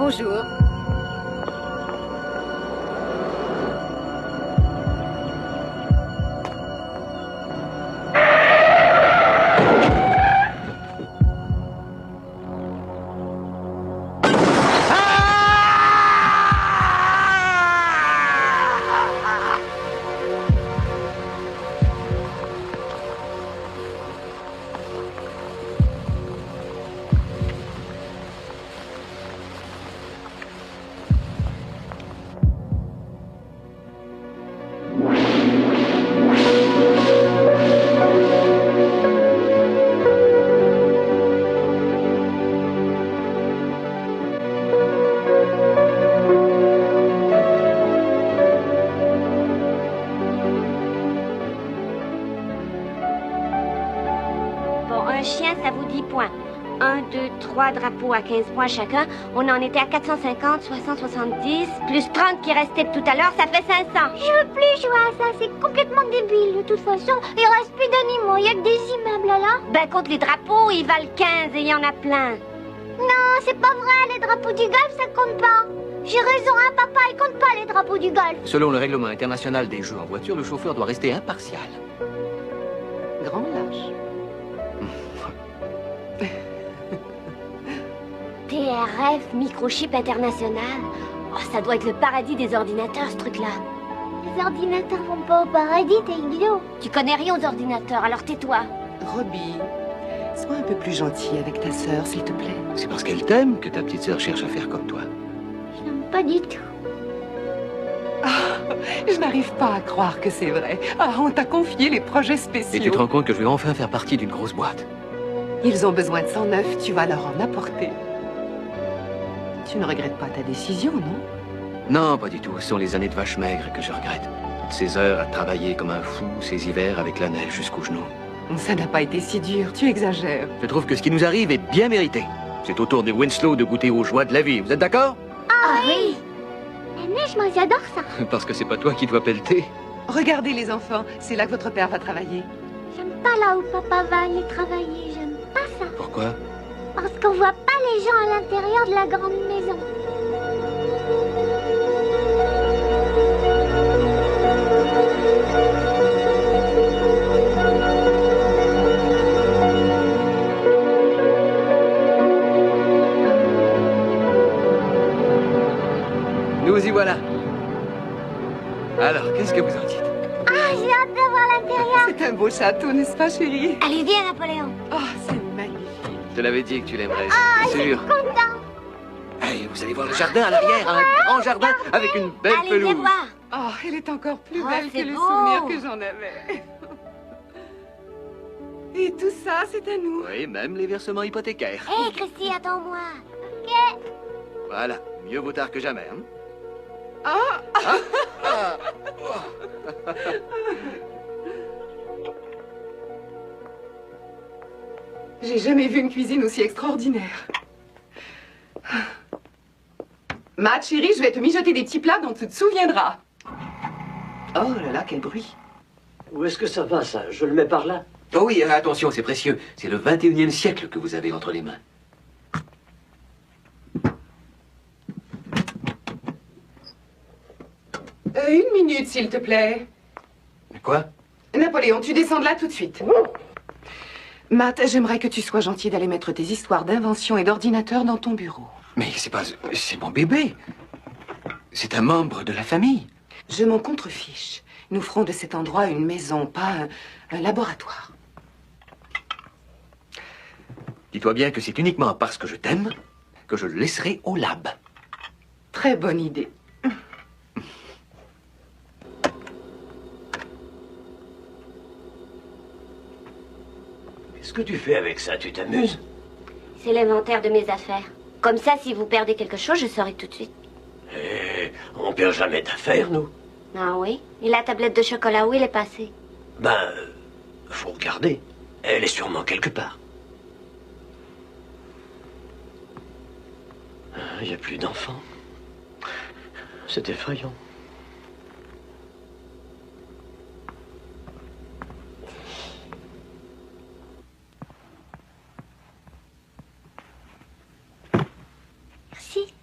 Bonjour. Ça vous 10 points. 1, 2, 3 drapeaux à 15 points chacun. On en était à 450, 670, plus 30 qui restaient tout à l'heure, ça fait 500. Je veux plus jouer à ça, c'est complètement débile. De toute façon, il reste plus d'animaux, il y a que des immeubles là. Ben, contre les drapeaux, ils valent 15 et il y en a plein. Non, c'est pas vrai, les drapeaux du golf, ça compte pas. J'ai raison, hein, papa, il compte pas les drapeaux du golf. Selon le règlement international des jeux en voiture, le chauffeur doit rester impartial. Grand lâche. TRF, microchip international. Oh, ça doit être le paradis des ordinateurs, ce truc-là. Les ordinateurs vont pas au paradis, t'es idiot. Tu connais rien aux ordinateurs, alors tais-toi. Robbie, sois un peu plus gentil avec ta sœur, s'il te plaît. C'est parce qu'elle t'aime que ta petite sœur cherche à faire comme toi. Je n'aime pas du tout. Ah, je n'arrive pas à croire que c'est vrai. Ah, on t'a confié les projets spéciaux. Et tu te rends compte que je vais enfin faire partie d'une grosse boîte. Ils ont besoin de 109, tu vas leur en apporter. Tu ne regrettes pas ta décision, non? Non, pas du tout. Ce sont les années de vache maigre que je regrette. Toutes ces heures à travailler comme un fou, ces hivers avec la neige jusqu'aux genoux. Ça n'a pas été si dur, tu exagères. Je trouve que ce qui nous arrive est bien mérité. C'est au tour de Winslow de goûter aux joies de la vie. Vous êtes d'accord? Ah oui. La neige, moi j'adore ça. Parce que c'est pas toi qui dois pelleter. Regardez les enfants, c'est là que votre père va travailler. J'aime pas là où papa va aller travailler, j'aime pas ça. Pourquoi? Parce qu'on voit pas les gens à l'intérieur de la grande maison. Nous y voilà. Alors, qu'est-ce que vous en dites? Ah, j'ai hâte de voir l'intérieur. C'est un beau château, n'est-ce pas, chérie? Allez, viens, Napoléon. Oh, c'est magnifique. Je te l'avais dit que tu l'aimerais, Ah, c'est je suis sûr. content. Hey, vous allez voir le jardin à l'arrière, un grand jardin avec une belle Allez, viens pelouse. voir. Oh, elle est encore plus Oh, belle que c'est le beau. souvenir que j'en avais. Et tout ça, c'est à nous. Oui, même les versements hypothécaires. Hé, Christy, attends-moi. Voilà, mieux vaut tard que jamais, hein? Ah, Ah. j'ai jamais vu une cuisine aussi extraordinaire. Matt, chérie, je vais te mijoter des petits plats dont tu te souviendras. Oh là là, quel bruit. Où est-ce que ça va, ça? Je le mets par là. Oh oui, attention, c'est précieux. C'est le 21e siècle que vous avez entre les mains. Une minute, s'il te plaît. Quoi? Napoléon, tu descends de là tout de suite. Matt, j'aimerais que tu sois gentil d'aller mettre tes histoires d'invention et d'ordinateur dans ton bureau. Mais c'est pas... C'est mon bébé. C'est un membre de la famille. Je m'en contrefiche. Nous ferons de cet endroit une maison, pas un laboratoire. Dis-toi bien que c'est uniquement parce que je t'aime que je le laisserai au lab. Très bonne idée. Qu'est-ce que tu fais avec ça? Tu t'amuses? C'est l'inventaire de mes affaires. Comme ça, si vous perdez quelque chose, je saurai tout de suite. Eh, on perd jamais d'affaires, nous. Ah oui? Et la tablette de chocolat, où elle est passée? Ben, faut regarder. Elle est sûrement quelque part. Il n'y a plus d'enfants. C'est effrayant. Merci.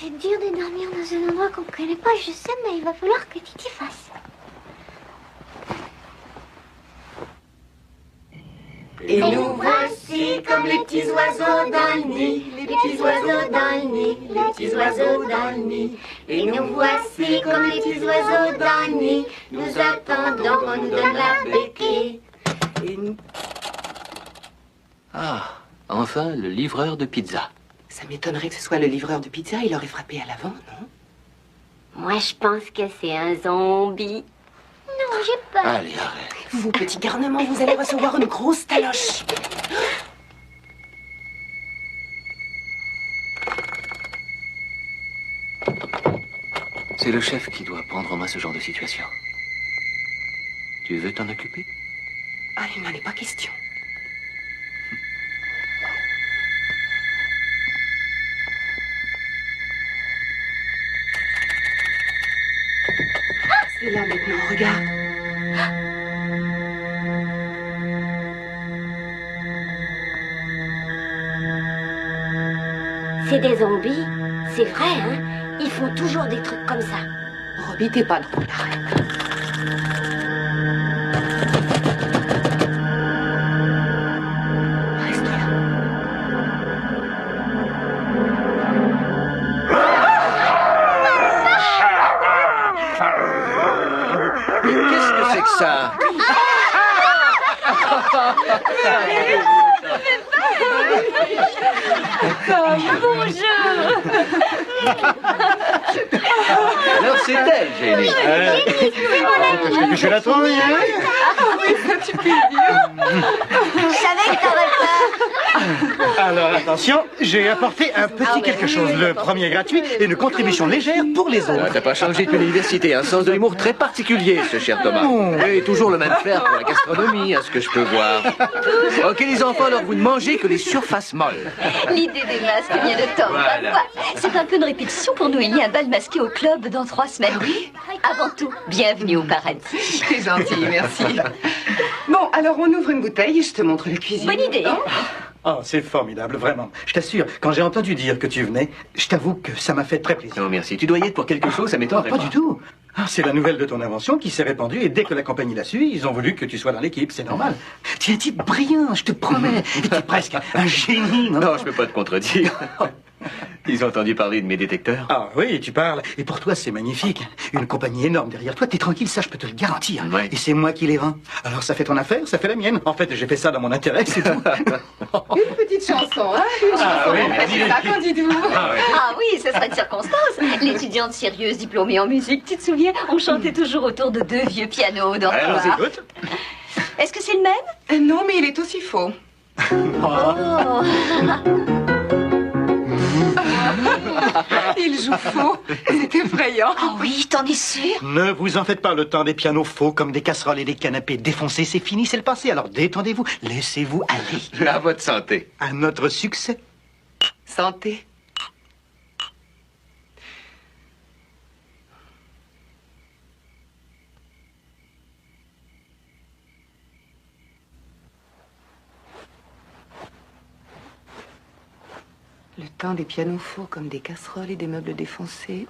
C'est dur de dormir dans un endroit qu'on connaît pas, je sais, mais il va falloir que tu t'y fasses. Et nous voici comme les petits oiseaux dans le nid, les petits oiseaux dans le nid, les petits oiseaux dans le nid. Et nous voici comme les petits oiseaux dans le nid, nous attendons qu'on nous donne la béquille. Ah, enfin, le livreur de pizza. Ça m'étonnerait que ce soit le livreur de pizza, il aurait frappé à l'avant, non? Moi, je pense que c'est un zombie. Non, j'ai peur. Allez, arrête. Vous, petit garnement, vous allez recevoir une grosse taloche. C'est le chef qui doit prendre en main ce genre de situation. Tu veux t'en occuper? Ah, il n'en est pas question. C'est là maintenant, regarde. C'est des zombies, c'est vrai, hein? Ils font toujours des trucs comme ça. Robbie, t'es pas drôle, arrête. Reste là. Qu'est-ce que c'est que ça? Alors c'est elle, Jenny. Je la trouve bien. Je savais que t'aurais peur. Alors attention, j'ai apporté un petit quelque chose. Le premier gratuit et une contribution légère pour les Ah, autres. t'as pas changé depuis l'université, un sens de l'humour très particulier, ce cher Thomas. Et toujours le même flair pour la gastronomie, à ce que je peux voir. Ok, les enfants, alors vous ne mangez que les surfaces molles. L'idée des masques vient de temps. Voilà. C'est un peu de répétition pour nous. Il y a un bal masqué au club dans 3 semaines. Oui. Avant tout, bienvenue au paradis. C'est gentil, merci. Bon, alors on ouvre une bouteille et je te montre la cuisine. Bonne idée. Oh, c'est formidable, vraiment. Je t'assure, quand j'ai entendu dire que tu venais, je t'avoue que ça m'a fait très plaisir. Non, merci. Tu dois y être pour quelque chose, ça m'étonnerait Pas du tout. Ah, c'est la nouvelle de ton invention qui s'est répandue et dès que la compagnie l'a su, ils ont voulu que tu sois dans l'équipe, c'est normal. Tu es un type brillant, je te promets. Et tu es presque un génie, non? Non, je peux pas te contredire. Ils ont entendu parler de mes détecteurs. Ah oui, tu parles. Et pour toi, c'est magnifique. Une compagnie énorme derrière toi. T'es tranquille, ça, je peux te le garantir. Ouais. Et c'est moi qui les vends. Alors, ça fait ton affaire, ça fait la mienne. En fait, j'ai fait ça dans mon intérêt, c'est tout. Une petite chanson, hein? Une chanson. oui, On fait ça, qu'en dites-vous? Ah oui, ce serait de circonstance. L'étudiante sérieuse diplômée en musique, tu te souviens? On chantait toujours autour de 2 vieux pianos dans le Alors, bar. écoute. Est-ce que c'est le même? Non, mais il est aussi faux. Oh. Il joue faux. C'est effrayant. Ah oui, t'en es sûr? Ne vous en faites pas, le temps des pianos faux comme des casseroles et des canapés défoncés, c'est fini, c'est le passé. Alors détendez-vous, laissez-vous aller. À votre santé. À notre succès. Santé. Le temps des pianos faux comme des casseroles et des meubles défoncés,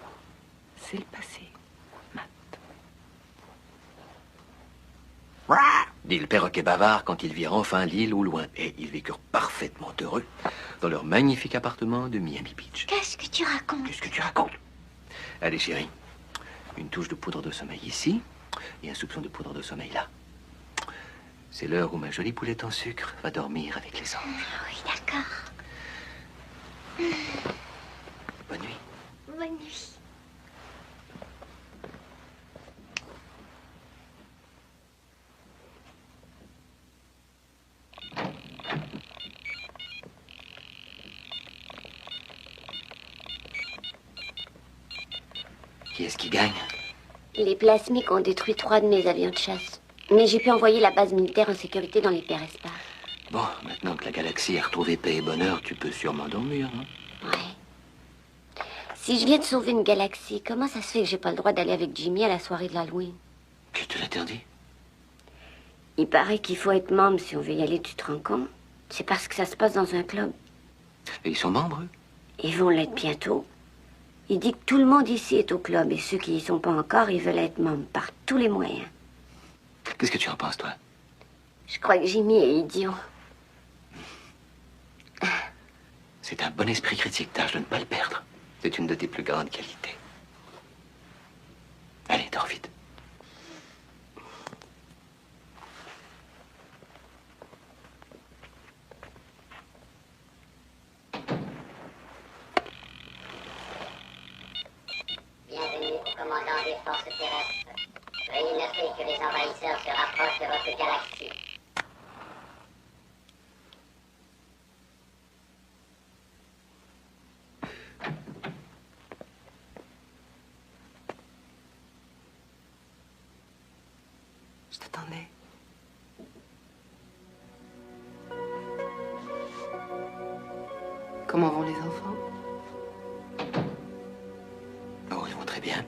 c'est le passé. Dit le perroquet bavard quand ils virent enfin l'île au loin. Et ils vécurent parfaitement heureux dans leur magnifique appartement de Miami Beach. Qu'est-ce que tu racontes? Qu'est-ce que tu racontes? Allez, chérie. Une touche de poudre de sommeil ici et un soupçon de poudre de sommeil là. C'est l'heure où ma jolie poulette en sucre va dormir avec les anges. Oui, d'accord. Bonne nuit. Bonne nuit. Qui est-ce qui gagne? Les plasmiques ont détruit 3 de mes avions de chasse. Mais j'ai pu envoyer la base militaire en sécurité dans l'hyperespace. Bon, maintenant que la galaxie a retrouvé paix et bonheur, tu peux sûrement dormir, non? Ouais. Si je viens de sauver une galaxie, comment ça se fait que j'ai pas le droit d'aller avec Jimmy à la soirée de l'Halloween? Qui te l'interdit? Il paraît qu'il faut être membre si on veut y aller, tu te rends compte? C'est parce que ça se passe dans un club. Et ils sont membres, eux? Ils vont l'être bientôt. Il dit que tout le monde ici est au club et ceux qui y sont pas encore, ils veulent être membres par tous les moyens. Qu'est-ce que tu en penses, toi? Je crois que Jimmy est idiot. C'est un bon esprit critique, tâche de ne pas le perdre. C'est une de tes plus grandes qualités. Allez, dors vite. Bienvenue au commandant des forces terrestres. Veuillez noter que les envahisseurs se rapprochent de votre galaxie. Je t'attendais. Comment vont les enfants? Oh, ils vont très bien.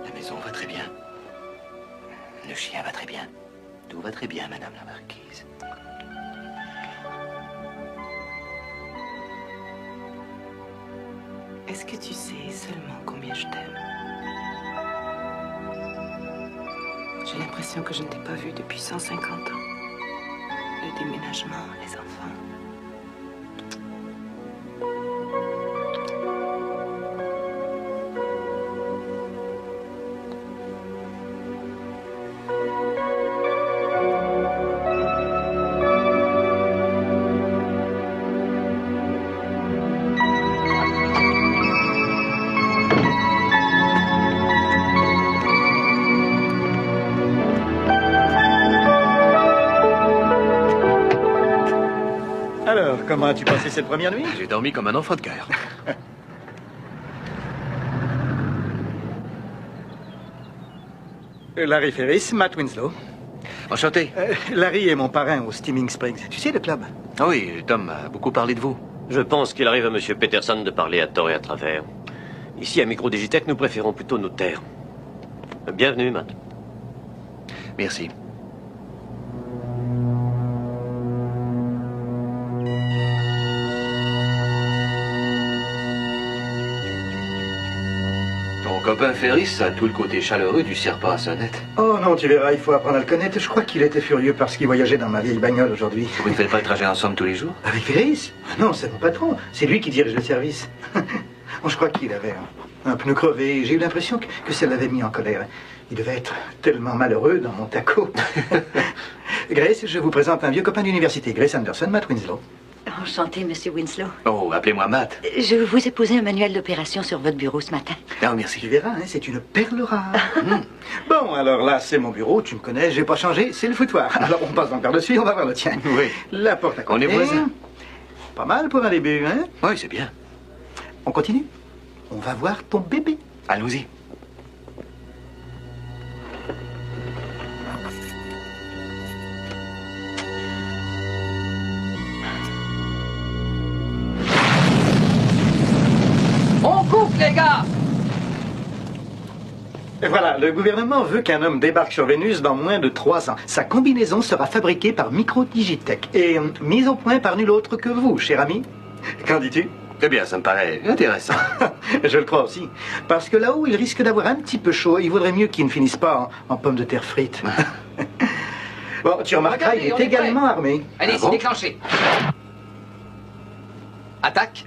La maison va très bien. Le chien va très bien. Tout va très bien, Madame la Marquise. Est-ce que tu sais seulement combien je t'aime? J'ai l'impression que je ne t'ai pas vue depuis 150 ans. Le déménagement, les enfants. Alors, comment as-tu passé cette première nuit? J'ai dormi comme un enfant de cœur. Larry Ferris, Matt Winslow. Enchanté. Larry est mon parrain au Steaming Springs. Tu sais, le club? Ah oui, Tom m'a beaucoup parlé de vous. Je pense qu'il arrive à M. Peterson de parler à tort et à travers. Ici, à Microdigitech, nous préférons plutôt nous taire. Bienvenue, Matt. Merci. Ton copain Ferris a tout le côté chaleureux du serpent à sonnette. Oh non, tu verras, il faut apprendre à le connaître. Je crois qu'il était furieux parce qu'il voyageait dans ma vieille bagnole aujourd'hui. Vous ne faites pas le trajet ensemble tous les jours? Avec Ferris? Non, c'est mon patron. C'est lui qui dirige le service. Bon, je crois qu'il avait un pneu crevé. J'ai eu l'impression que ça l'avait mis en colère. Il devait être tellement malheureux dans mon taco. Grace, je vous présente un vieux copain d'université, Grace Anderson, Matt Winslow. Enchanté, Monsieur Winslow. Oh, appelez-moi Matt. Je vous ai posé un manuel d'opération sur votre bureau ce matin. Non, merci. Tu verras, hein, c'est une perle rare. Bon, alors là, c'est mon bureau, tu me connais, j'ai pas changé, c'est le foutoir. Alors on passe donc par-dessus, on va voir le tien. Oui. La porte à côté. On est voisins. Pas mal pour un début, hein? Oui, c'est bien. On continue? On va voir ton bébé. Allons-y. On coupe, les gars! Et voilà, le gouvernement veut qu'un homme débarque sur Vénus dans moins de 3 ans. Sa combinaison sera fabriquée par Microdigitech et mise au point par nul autre que vous, cher ami. Qu'en dis-tu? Eh bien, ça me paraît intéressant. Je le crois aussi. Parce que là-haut, il risque d'avoir un petit peu chaud. Il vaudrait mieux qu'il ne finisse pas en pommes de terre frites. Bon, tu remarqueras, Regardez, il on est est prêt. également armé. Allez, Ah c'est bon? déclenché. Attaque.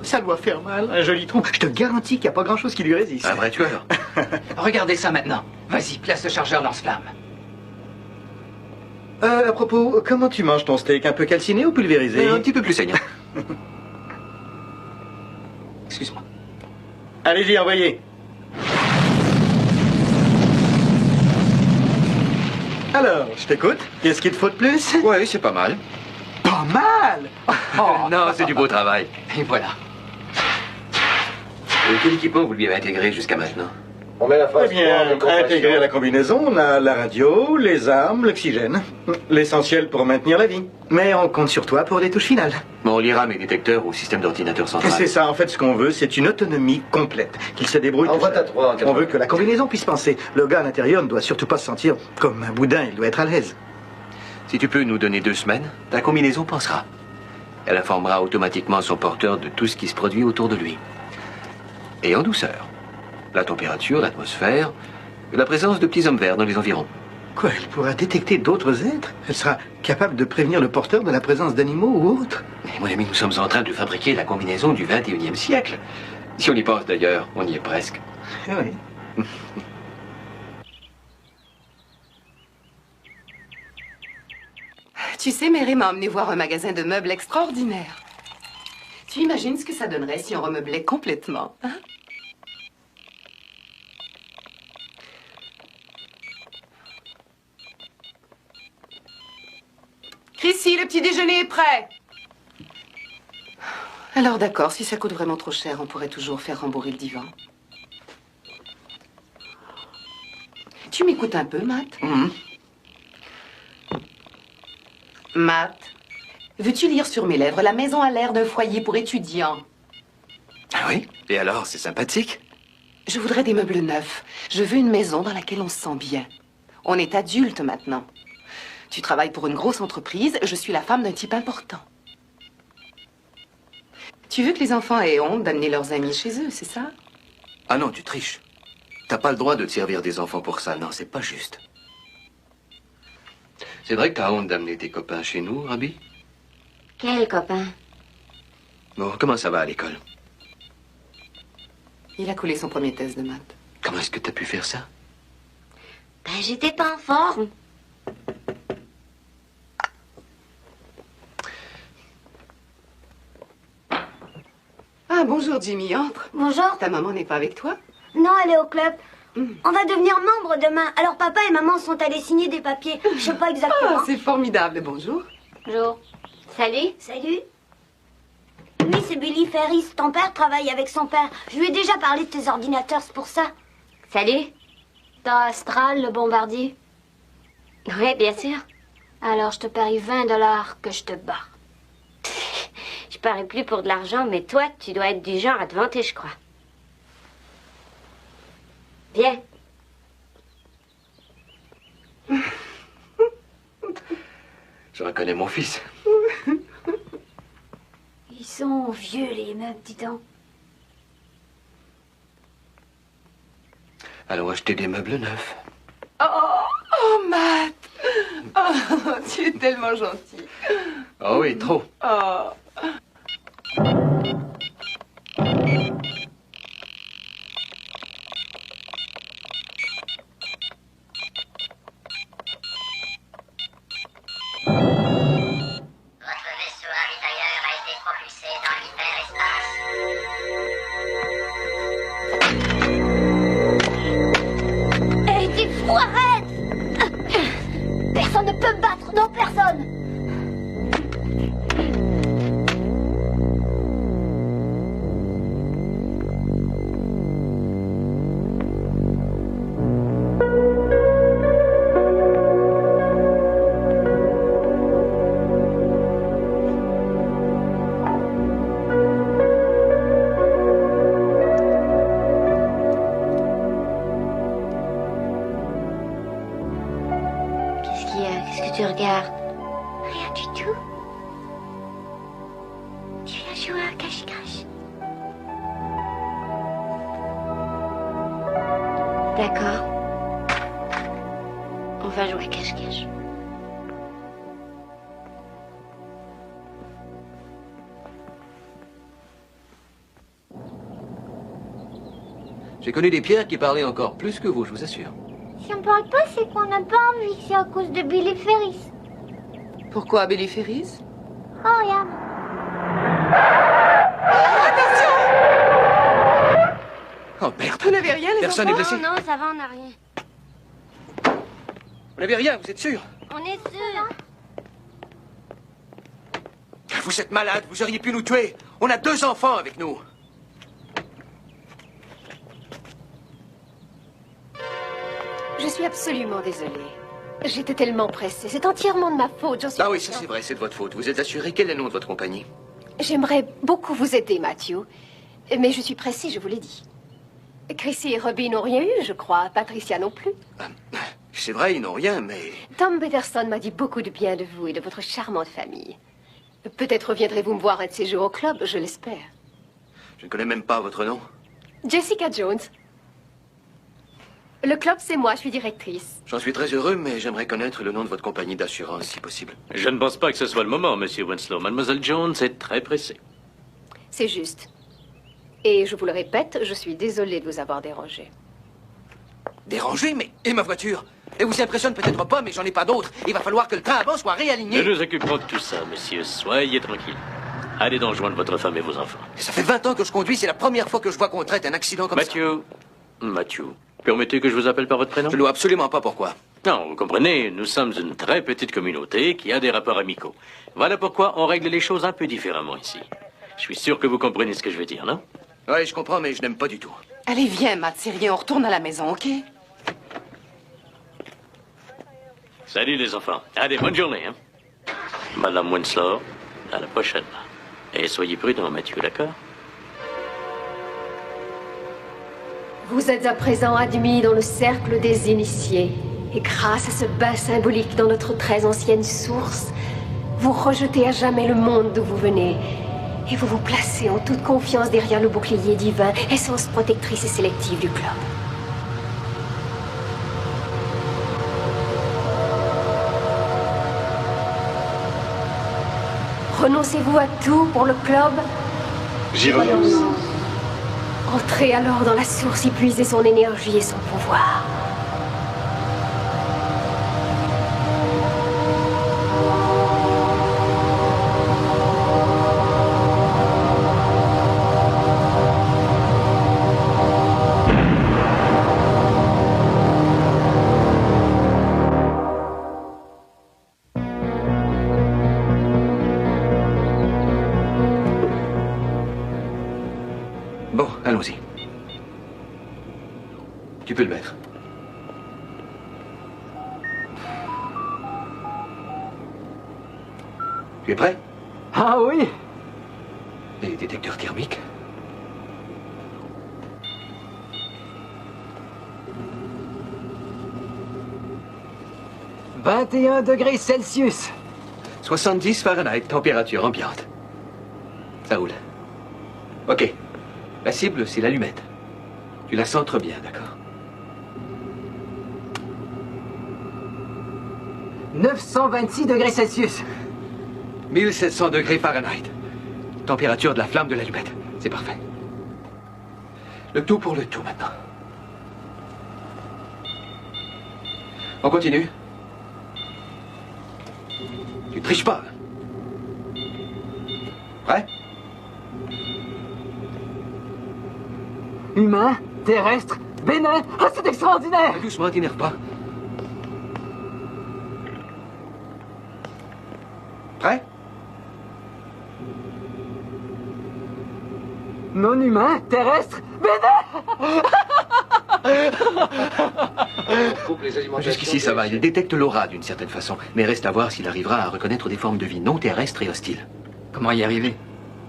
Ça doit faire mal. Un joli trou. Je te garantis qu'il n'y a pas grand-chose qui lui résiste. Un vrai tueur. Regardez ça maintenant. Vas-y, place le chargeur lance-flamme. À propos, comment tu manges ton steak? Un peu calciné ou pulvérisé? Un petit peu plus saignant. Excuse-moi. Allez-y, envoyez. Alors, je t'écoute. Qu'est-ce qu'il te faut de plus? Oui, c'est pas mal. Pas mal! Oh. Non, c'est du beau travail. Et voilà. Et quel équipement vous lui avez intégré jusqu'à maintenant? Eh bien, intégré à la combinaison, on a la radio, les armes, l'oxygène. L'essentiel pour maintenir la vie. Mais on compte sur toi pour les touches finales. Bon, on liera mes détecteurs au système d'ordinateur central. C'est ça, en fait, ce qu'on veut, c'est une autonomie complète. Qu'il se débrouille tout seul. On veut que la combinaison puisse penser. Le gars à l'intérieur ne doit surtout pas se sentir comme un boudin, il doit être à l'aise. Si tu peux nous donner 2 semaines, ta combinaison pensera. Elle informera automatiquement son porteur de tout ce qui se produit autour de lui. Et en douceur. La température, l'atmosphère, la présence de petits hommes verts dans les environs. Quoi, elle pourra détecter d'autres êtres? Elle sera capable de prévenir le porteur de la présence d'animaux ou autres? Mais mon ami, nous sommes en train de fabriquer la combinaison du 21e siècle. Si on y pense d'ailleurs, on y est presque. Oui. Tu sais, Mary m'a emmené voir un magasin de meubles extraordinaire. Tu imagines ce que ça donnerait si on remeublait complètement, hein? Chrissy, le petit déjeuner est prêt. Alors d'accord, si ça coûte vraiment trop cher, on pourrait toujours faire rembourrer le divan. Tu m'écoutes un peu, Matt? Matt, veux-tu lire sur mes lèvres La maison à l'air d'un foyer pour étudiants? Ah oui? Et alors, c'est sympathique? Je voudrais des meubles neufs. Je veux une maison dans laquelle on se sent bien. On est adulte maintenant. Tu travailles pour une grosse entreprise, je suis la femme d'un type important. Tu veux que les enfants aient honte d'amener leurs amis chez eux, c'est ça? Ah non, tu triches. T'as pas le droit de te servir des enfants pour ça. Non, c'est pas juste. C'est vrai que t'as honte d'amener tes copains chez nous, Rabi? Quel copain? Bon, comment ça va à l'école? Il a collé son premier test de maths. Comment est-ce que t'as pu faire ça? Ben, j'étais pas en forme. Ah, bonjour Jimmy, entre. Bonjour. Ta maman n'est pas avec toi? Non, elle est au club. On va devenir membre demain. Alors papa et maman sont allés signer des papiers. Je sais pas exactement. Ah, c'est formidable, bonjour. Bonjour. Salut. Salut. Lui, c'est Billy Ferris. Ton père travaille avec son père. Je lui ai déjà parlé de tes ordinateurs, c'est pour ça. Salut. T'as Astral, le bombardier? Oui, bien sûr. Alors, je te parie 20 $ que je te bats. Je parie plus pour de l'argent, mais toi, tu dois être du genre à te vanter, je crois. Viens. Je reconnais mon fils. Ils sont vieux, les meubles, dis donc. Allons acheter des meubles neufs. Oh, Matt. Oh, tu es tellement gentil. Oh oui, trop. Oh. Personne ne peut me battre, non, personne. Qu'est-ce que tu regardes? Rien du tout. Tu viens jouer à cache-cache? D'accord. On va jouer à cache-cache. J'ai connu des pierres qui parlaient encore plus que vous, je vous assure. Si on parle pas, c'est qu'on n'a pas envie. C'est à cause de Billy Ferris. Pourquoi Billy Ferris? Oh, regarde. Oh merde. Vous n'avez rien, les Personne n'est enfants? blessé? Non, ça va, on n'a rien. Vous n'avez rien, vous êtes sûr? On est sûr. Vous êtes malade, vous auriez pu nous tuer. On a 2 enfants avec nous. Je suis absolument désolée. J'étais tellement pressée. C'est entièrement de ma faute, j'en suis Ah oui, ça consciente. c'est vrai, c'est de votre faute. Vous êtes assuré? Quel est le nom de votre compagnie? J'aimerais beaucoup vous aider, Matthew. Mais je suis pressée, je vous l'ai dit. Chrissy et Robbie n'ont rien eu, je crois. Patricia non plus. C'est vrai, ils n'ont rien, mais... Tom Peterson m'a dit beaucoup de bien de vous et de votre charmante famille. Peut-être viendrez-vous me voir un de ces jours au club, je l'espère. Je ne connais même pas votre nom. Jessica Jones. Le club, c'est moi, je suis directrice. J'en suis très heureux, mais j'aimerais connaître le nom de votre compagnie d'assurance, si possible. Je ne pense pas que ce soit le moment, Monsieur Winslow. Mademoiselle Jones est très pressée. C'est juste. Et je vous le répète, je suis désolée de vous avoir dérangé. Dérangé, mais... Et ma voiture? Elle vous impressionne peut-être pas, mais j'en ai pas d'autres. Il va falloir que le train avant soit réaligné. Nous nous occuperons de tout ça, monsieur. Soyez tranquille. Allez donc joindre votre femme et vos enfants. Ça fait 20 ans que je conduis, c'est la première fois que je vois qu'on traite un accident comme ça. Matthew, permettez que je vous appelle par votre prénom? Je ne vois absolument pas pourquoi. Non, vous comprenez, nous sommes une très petite communauté qui a des rapports amicaux. Voilà pourquoi on règle les choses un peu différemment ici. Je suis sûr que vous comprenez ce que je veux dire, non? Oui, je comprends, mais je n'aime pas du tout. Allez, viens, Matt, c'est rien, on retourne à la maison, OK? Salut les enfants. Allez, bonne journée, hein? Madame Winslow, à la prochaine. Et soyez prudents, Matthew, d'accord? Vous êtes à présent admis dans le cercle des initiés. Et grâce à ce bain symbolique dans notre très ancienne source, vous rejetez à jamais le monde d'où vous venez. Et vous vous placez en toute confiance derrière le bouclier divin, essence protectrice et sélective du club. Renoncez-vous à tout pour le club? J'y renonce. Entrez alors dans la source, y puisez son énergie et son pouvoir. Bon, allons-y. Tu peux le mettre. Tu es prêt? Ah oui. Les détecteurs thermiques? « 21 degrés Celsius. 70 Fahrenheit, température ambiante. Ça roule. OK. La cible, c'est l'allumette. Tu la centres bien, d'accord? 926 degrés Celsius. 1700 degrés Fahrenheit. Température de la flamme de l'allumette. C'est parfait. Le tout pour le tout, maintenant. On continue. Tu triches pas. Prêt? Humain, terrestre, bénin. Ah, c'est extraordinaire. Doucement, t'énerve pas. Prêt? Non humain, terrestre, bénin. Jusqu'ici, ça va. Il détecte l'aura d'une certaine façon. Mais reste à voir s'il arrivera à reconnaître des formes de vie non terrestres et hostiles. Comment y arriver?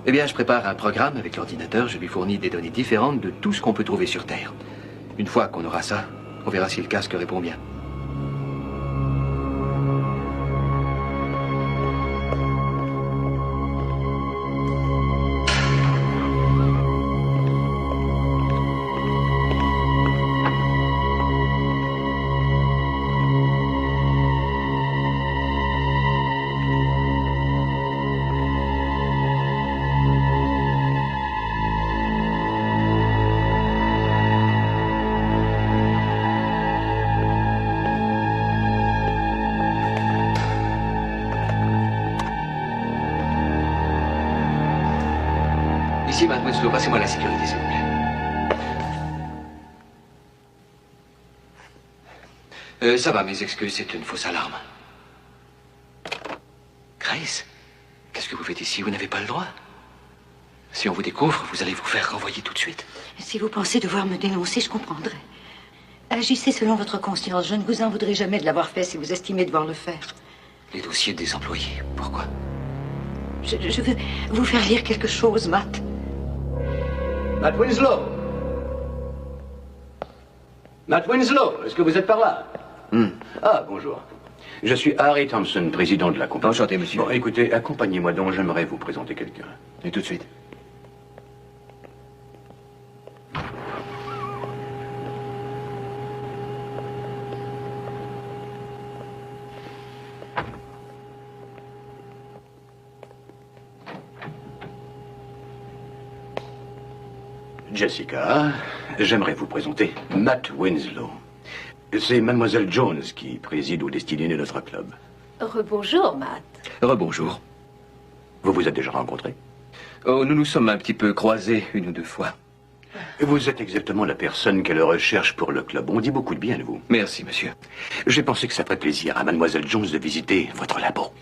Eh bien, je prépare un programme avec l'ordinateur. Je lui fournis des données différentes de tout ce qu'on peut trouver sur Terre. Une fois qu'on aura ça, on verra si le casque répond bien. Ici, mademoiselle, passez-moi la sécurité, s'il vous plaît. Ça va, mes excuses, c'est une fausse alarme. Grace, qu'est-ce que vous faites ici? Vous n'avez pas le droit. Si on vous découvre, vous allez vous faire renvoyer tout de suite. Si vous pensez devoir me dénoncer, je comprendrai. Agissez selon votre conscience. Je ne vous en voudrais jamais de l'avoir fait si vous estimez devoir le faire. Les dossiers des employés, pourquoi? Je veux vous faire lire quelque chose, Matt. Matt Winslow! Matt Winslow, est-ce que vous êtes par là? Ah, bonjour. Je suis Harry Thompson, président de la compagnie. Enchanté, monsieur. Bon, écoutez, accompagnez-moi donc, j'aimerais vous présenter quelqu'un. Et tout de suite. Jessica, j'aimerais vous présenter Matt Winslow. C'est Mademoiselle Jones qui préside aux destinées de notre club. Rebonjour, Matt. Rebonjour. Vous vous êtes déjà rencontrés? Oh, nous nous sommes un petit peu croisés une ou deux fois. Vous êtes exactement la personne qu'elle recherche pour le club. On dit beaucoup de bien de vous. Merci, monsieur. J'ai pensé que ça ferait plaisir à Mademoiselle Jones de visiter votre labo.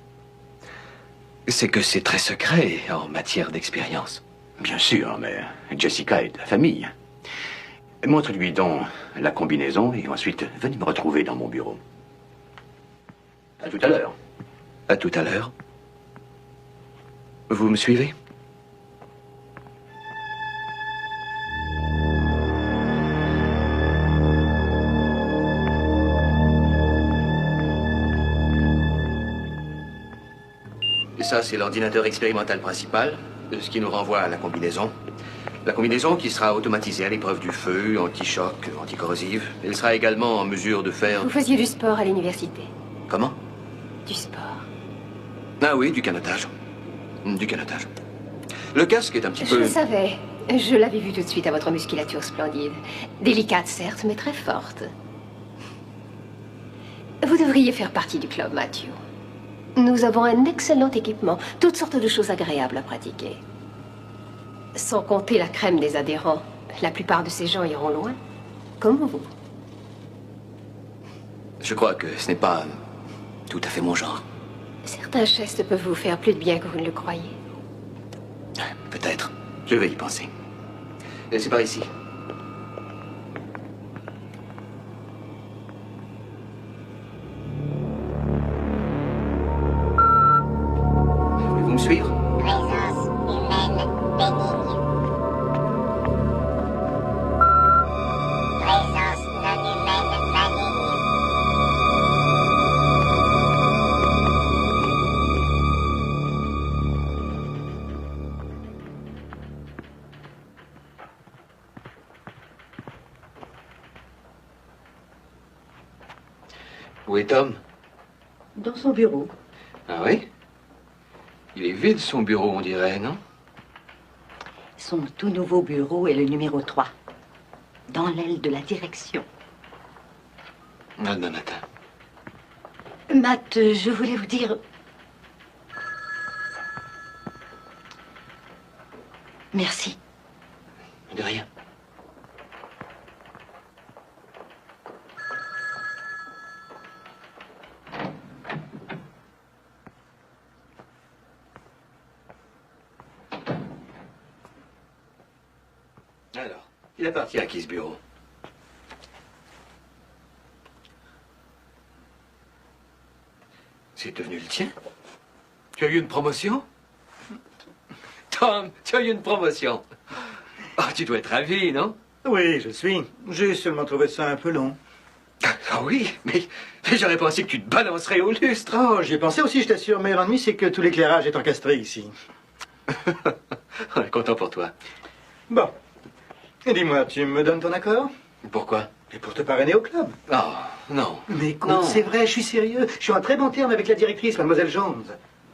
C'est que c'est très secret en matière d'expérience. Bien sûr, mais Jessica est de la famille. Montre-lui donc la combinaison et ensuite venez me retrouver dans mon bureau. À tout à l'heure. À tout à l'heure. Vous me suivez? Et ça, c'est l'ordinateur expérimental principal, ce qui nous renvoie à la combinaison. La combinaison qui sera automatisée à l'épreuve du feu, anti-choc, anticorrosive. Elle sera également en mesure de faire... Vous faisiez du sport à l'université. Comment? Du sport. Ah oui, du canotage. Du canotage. Le casque est un petit Je peu... le savais. Je l'avais vu tout de suite à votre musculature splendide. Délicate, certes, mais très forte. Vous devriez faire partie du club, Matthew. Nous avons un excellent équipement, toutes sortes de choses agréables à pratiquer. Sans compter la crème des adhérents. La plupart de ces gens iront loin, comme vous. Je crois que ce n'est pas tout à fait mon genre. Certains gestes peuvent vous faire plus de bien que vous ne le croyez. Peut-être. Je vais y penser. Et c'est par ici. Voulez-vous me suivre? Présence humaine bénigne. Présence non humaine maligne. Où est Tom? Dans son bureau. Ah oui? Il est vide, son bureau, on dirait, non? Son tout nouveau bureau est le numéro 3. Dans l'aile de la direction. À demain matin. Matt, je voulais vous dire... Merci. De rien. Alors, il appartient à qui ce bureau? C'est devenu le tien? Tu as eu une promotion? Tom, tu as eu une promotion. Oh, tu dois être ravi, non? Oui, je suis. J'ai seulement trouvé ça un peu long. Ah oui, mais j'aurais pensé que tu te balancerais au lustre. Oh, j'y ai pensé aussi, je t'assure, mais l'ennui, c'est que tout l'éclairage est encastré ici. Content pour toi. Bon. Et dis-moi, tu me donnes ton accord? Pourquoi? Et pour te parrainer au club. Oh, non. Mais écoute, Non. c'est vrai, je suis sérieux. Je suis en très bon terme avec la directrice, mademoiselle Jones.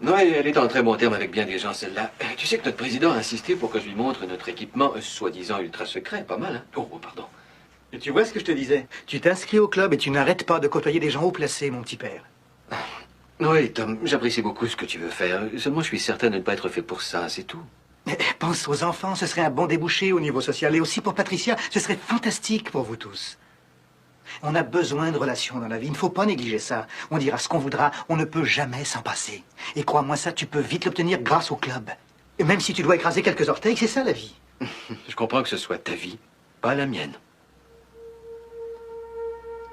Oui, elle est en très bon terme avec bien des gens, celle-là. Tu sais que notre président a insisté pour que je lui montre notre équipement soi-disant ultra secret. Pas mal, hein? Oh, pardon. Et tu vois ce que je te disais? Tu t'inscris au club et tu n'arrêtes pas de côtoyer des gens haut placés, mon petit père. Oui, Tom, j'apprécie beaucoup ce que tu veux faire. Seulement, je suis certain de ne pas être fait pour ça, c'est tout. Pense aux enfants, ce serait un bon débouché au niveau social. Et aussi pour Patricia, ce serait fantastique pour vous tous. On a besoin de relations dans la vie, il ne faut pas négliger ça. On dira ce qu'on voudra, on ne peut jamais s'en passer. Et crois-moi ça, tu peux vite l'obtenir grâce au club. Et même si tu dois écraser quelques orteils, c'est ça la vie. Je comprends que ce soit ta vie, pas la mienne.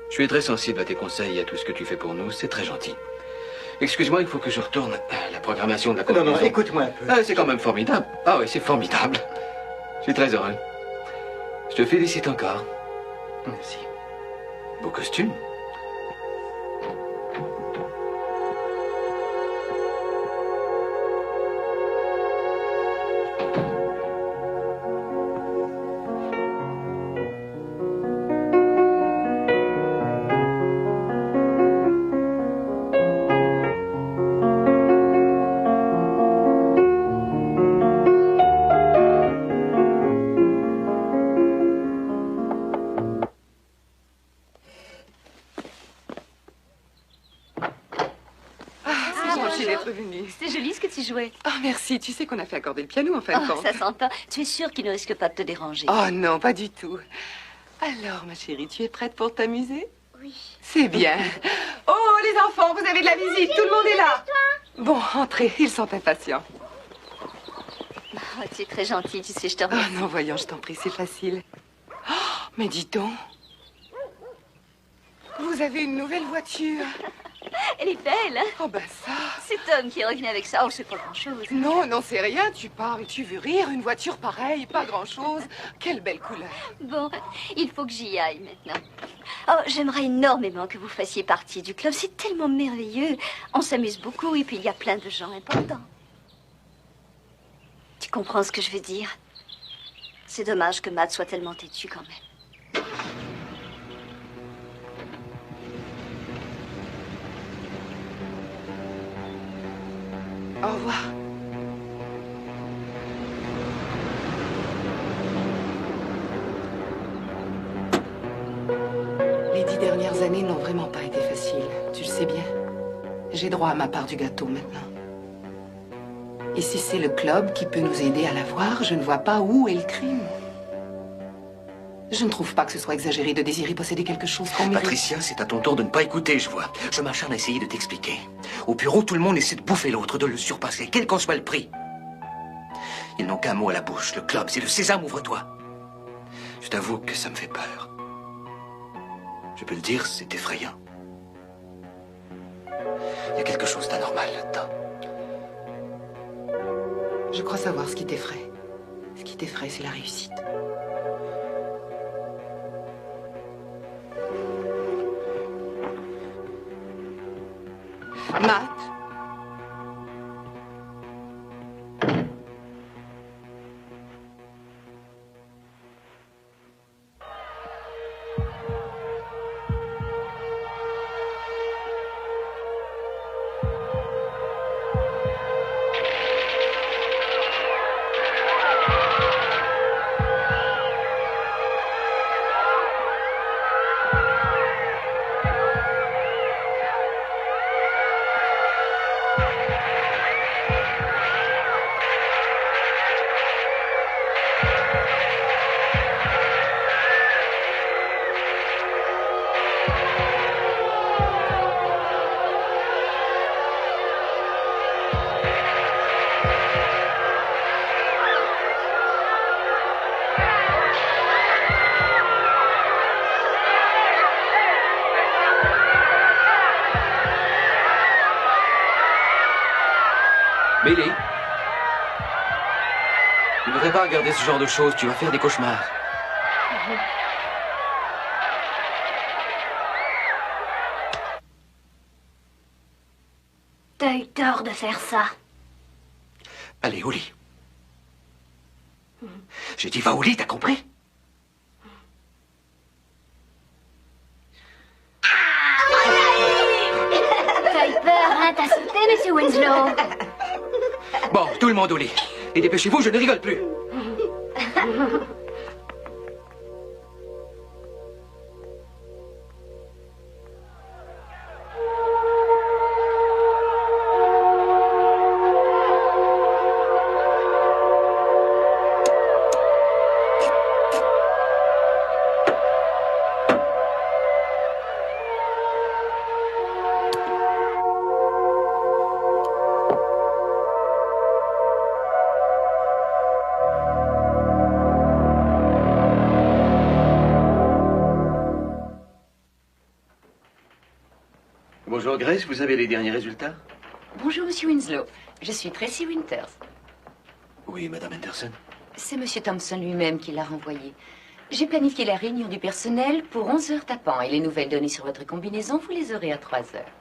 Je suis très sensible à tes conseils et à tout ce que tu fais pour nous, c'est très gentil. Excuse-moi, il faut que je retourne à la programmation de la Non, combinaison. non, écoute-moi un peu. Ah, c'est quand même formidable. Ah oui, c'est formidable. Je suis très heureux. Je te félicite encore. Merci. Beau costume. d'être venue. C'est joli ce que tu jouais. Oh, merci. Tu sais qu'on a fait accorder le piano en fin de Oh, compte. ça s'entend. Tu es sûre qu'il ne risque pas de te déranger? Oh non, pas du tout. Alors, ma chérie, tu es prête pour t'amuser? Oui. C'est bien. Oh, les enfants, vous avez de la visite. Tout le monde est là. Bon, entrez. Ils sont impatients. Oh, tu es très gentille, tu sais, je te Oh remercie. non, voyons, je t'en prie, c'est facile. Oh, mais dis donc. Vous avez une nouvelle voiture. Elle est belle, hein? Oh, ben ça. C'est Tom qui est revenu avec ça. Oh, c'est pas grand-chose. Non, non, c'est rien. Tu parles et tu veux rire. Une voiture pareille, pas grand-chose. Quelle belle couleur. Bon, il faut que j'y aille maintenant. Oh, j'aimerais énormément que vous fassiez partie du club. C'est tellement merveilleux. On s'amuse beaucoup et puis il y a plein de gens importants. Tu comprends ce que je veux dire? C'est dommage que Matt soit tellement têtu quand même. Au revoir. Les 10 dernières années n'ont vraiment pas été faciles. Tu le sais bien. J'ai droit à ma part du gâteau maintenant. Et si c'est le club qui peut nous aider à l'avoir, je ne vois pas où est le crime. Je ne trouve pas que ce soit exagéré de désirer posséder quelque chose qu'on mérite. Patricia, c'est à ton tour de ne pas écouter, je vois. Je m'acharne à essayer de t'expliquer. Au bureau, tout le monde essaie de bouffer l'autre, de le surpasser, quel qu'en soit le prix. Ils n'ont qu'un mot à la bouche. Le club, c'est le sésame, ouvre-toi. Je t'avoue que ça me fait peur. Je peux le dire, c'est effrayant. Il y a quelque chose d'anormal là-dedans. Je crois savoir ce qui t'effraie. Ce qui t'effraie, c'est la réussite. Matt? Billy, tu ne devrais pas regarder ce genre de choses, tu vas faire des cauchemars. T'as eu tort de faire ça. Allez, au lit. J'ai dit va au lit, t'as compris? T'as eu peur, hein? T'as sauté, monsieur Winslow. Bon, tout le monde au lit. Et dépêchez-vous, je ne rigole plus. Bonjour Grace, vous avez les derniers résultats? Bonjour, Monsieur Winslow. Je suis Tracy Winters. Oui, Madame Anderson. C'est Monsieur Thompson lui-même qui l'a renvoyé. J'ai planifié la réunion du personnel pour 11 heures tapant et les nouvelles données sur votre combinaison, vous les aurez à 3 heures.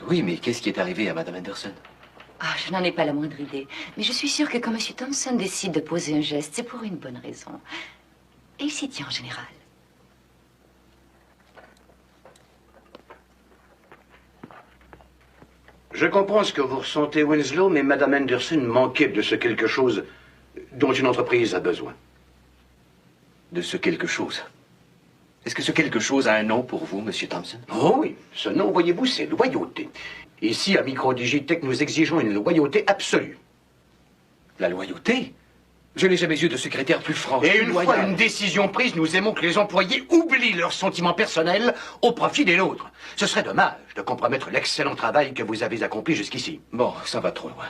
Oui, mais qu'est-ce qui est arrivé à Madame Anderson? Ah, je n'en ai pas la moindre idée. Mais je suis sûre que quand Monsieur Thompson décide de poser un geste, c'est pour une bonne raison. Et il s'y tient en général. Je comprends ce que vous ressentez, Winslow, mais Madame Anderson manquait de ce quelque chose dont une entreprise a besoin. De ce quelque chose? Est-ce que ce quelque chose a un nom pour vous, Monsieur Thompson? Oh oui, ce nom, voyez-vous, c'est loyauté. Ici, à Microdigitech, nous exigeons une loyauté absolue. La loyauté? Je n'ai jamais eu de secrétaire plus franc. Et une fois une décision prise, nous aimons que les employés oublient leurs sentiments personnels au profit des nôtres. Ce serait dommage de compromettre l'excellent travail que vous avez accompli jusqu'ici. Bon, ça va trop loin.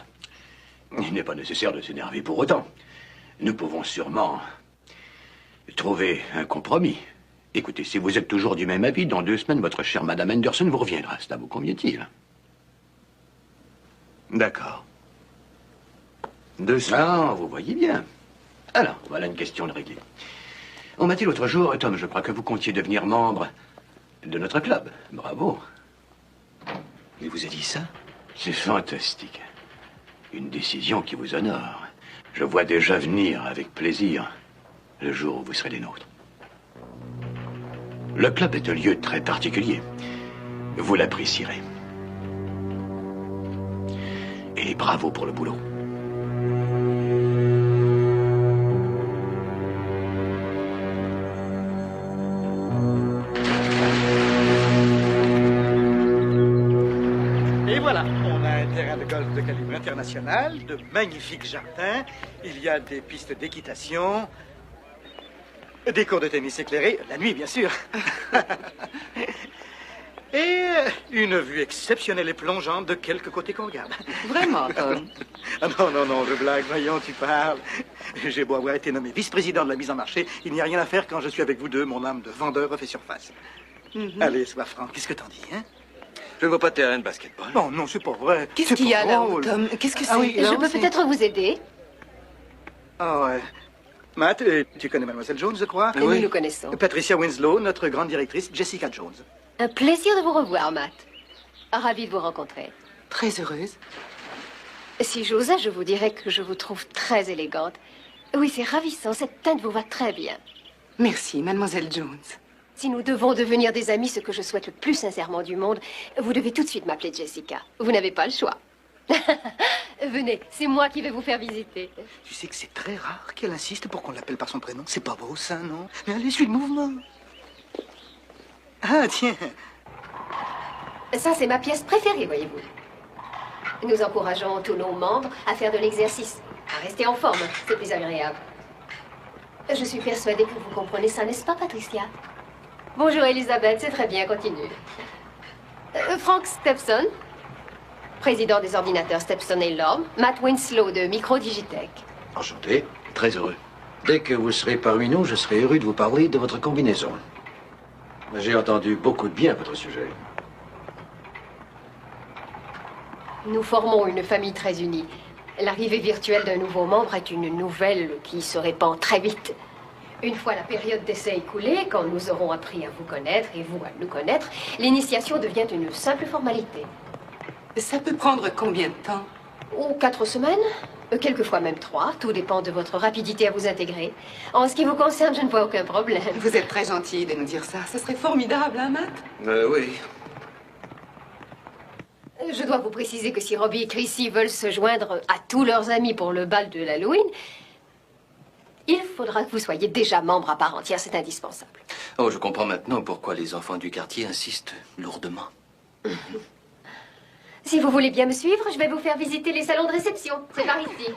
Il n'est pas nécessaire de s'énerver pour autant. Nous pouvons sûrement trouver un compromis. Écoutez, si vous êtes toujours du même avis, dans 2 semaines, votre chère Madame Anderson vous reviendra. Cela vous convient-il? D'accord. 2 semaines. Ah, vous voyez bien. Alors, voilà une question de réglée. On m'a dit l'autre jour, Tom, je crois que vous comptiez devenir membre de notre club. Bravo. Il vous a dit ça? C'est fantastique. Une décision qui vous honore. Je vois déjà venir avec plaisir le jour où vous serez des nôtres. Le club est un lieu très particulier. Vous l'apprécierez. Et bravo pour le boulot. Et voilà, on a un terrain de golf de calibre international, de magnifiques jardins, il y a des pistes d'équitation, des cours de tennis éclairés, la nuit bien sûr. Et une vue exceptionnelle et plongeante de quelque côté qu'on regarde. Vraiment, Tom? Ah non, je blague, voyons, tu parles. J'ai beau avoir été nommé vice-président de la mise en marché, il n'y a rien à faire quand je suis avec vous deux, mon âme de vendeur refait surface. Allez, sois franc, qu'est-ce que t'en dis, hein? Je ne vois pas de terrain de basketball. Non, c'est pas vrai. Qu'est-ce qu'il y a là-haut, Tom? Qu'est-ce que c'est? Ah oui, Je peux peut-être vous aider. Ah ouais. Matt, tu connais Mademoiselle Jones, je crois? Et nous nous connaissons. Patricia Winslow, notre grande directrice, Jessica Jones. Un plaisir de vous revoir, Matt. Ravi de vous rencontrer. Très heureuse. Si j'osais, je vous dirais que je vous trouve très élégante. Oui, c'est ravissant. Cette teinte vous va très bien. Merci, Mademoiselle Jones. Si nous devons devenir des amis, ce que je souhaite le plus sincèrement du monde, vous devez tout de suite m'appeler Jessica. Vous n'avez pas le choix. Venez, c'est moi qui vais vous faire visiter. Tu sais que c'est très rare qu'elle insiste pour qu'on l'appelle par son prénom. C'est pas beau, ça, non? Mais allez, suis le mouvement. Ah, tiens. Ça, c'est ma pièce préférée, voyez-vous. Nous encourageons tous nos membres à faire de l'exercice, à rester en forme. C'est plus agréable. Je suis persuadée que vous comprenez ça, n'est-ce pas, Patricia? Bonjour, Elisabeth. C'est très bien, continue. Frank Stepson, président des ordinateurs Stepson et Lorme. Matt Winslow de Microdigitech. Enchanté, très heureux. Dès que vous serez parmi nous, je serai heureux de vous parler de votre combinaison. J'ai entendu beaucoup de bien à votre sujet. Nous formons une famille très unie. L'arrivée virtuelle d'un nouveau membre est une nouvelle qui se répand très vite. Une fois la période d'essai écoulée, quand nous aurons appris à vous connaître et vous à nous connaître, l'initiation devient une simple formalité. Ça peut prendre combien de temps? Ou 4 semaines, quelquefois même 3, tout dépend de votre rapidité à vous intégrer. En ce qui vous concerne, je ne vois aucun problème. Vous êtes très gentil de nous dire ça. Ce serait formidable, hein, Matt? Oui. Je dois vous préciser que si Robbie et Chrissy veulent se joindre à tous leurs amis pour le bal de l'Halloween, il faudra que vous soyez déjà membre à part entière, c'est indispensable. Oh, je comprends maintenant pourquoi les enfants du quartier insistent lourdement. Si vous voulez bien me suivre, je vais vous faire visiter les salons de réception. C'est par ici.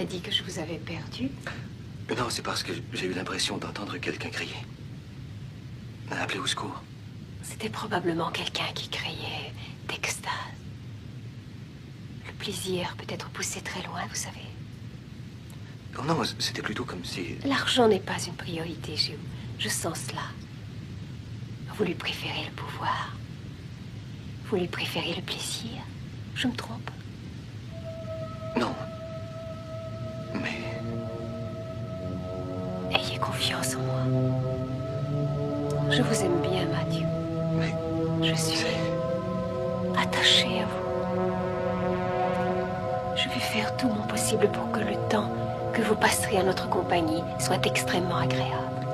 aurait dit que je vous avais perdu. Non, c'est parce que j'ai eu l'impression d'entendre quelqu'un crier. Appeler au secours. C'était probablement quelqu'un qui criait d'extase. Le plaisir peut être poussé très loin, vous savez. Oh non, c'était plutôt comme si... L'argent n'est pas une priorité chez vous. Je sens cela. Vous lui préférez le pouvoir. Vous lui préférez le plaisir. Je me trompe? Non. Mais... Ayez confiance en moi. Je vous aime bien, Matthew. Mais... Je suis attachée à vous. Je vais faire tout mon possible pour que le temps que vous passerez à notre compagnie soit extrêmement agréable.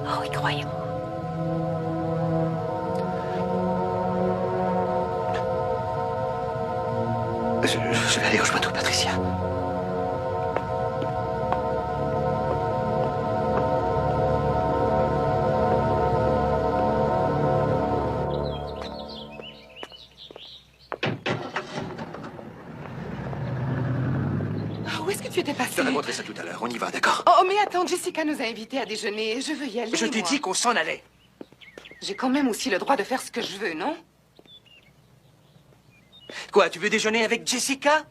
Oh oui, croyez-moi. Je vais aller rejoindre Patricia. Où est-ce que tu étais passé? Je te raconterai ça tout à l'heure. On y va, d'accord? Oh, mais attends, Jessica nous a invités à déjeuner. Je veux y aller. Je t'ai dit qu'on s'en allait. J'ai quand même aussi le droit de faire ce que je veux, non? Quoi, tu veux déjeuner avec Jessica?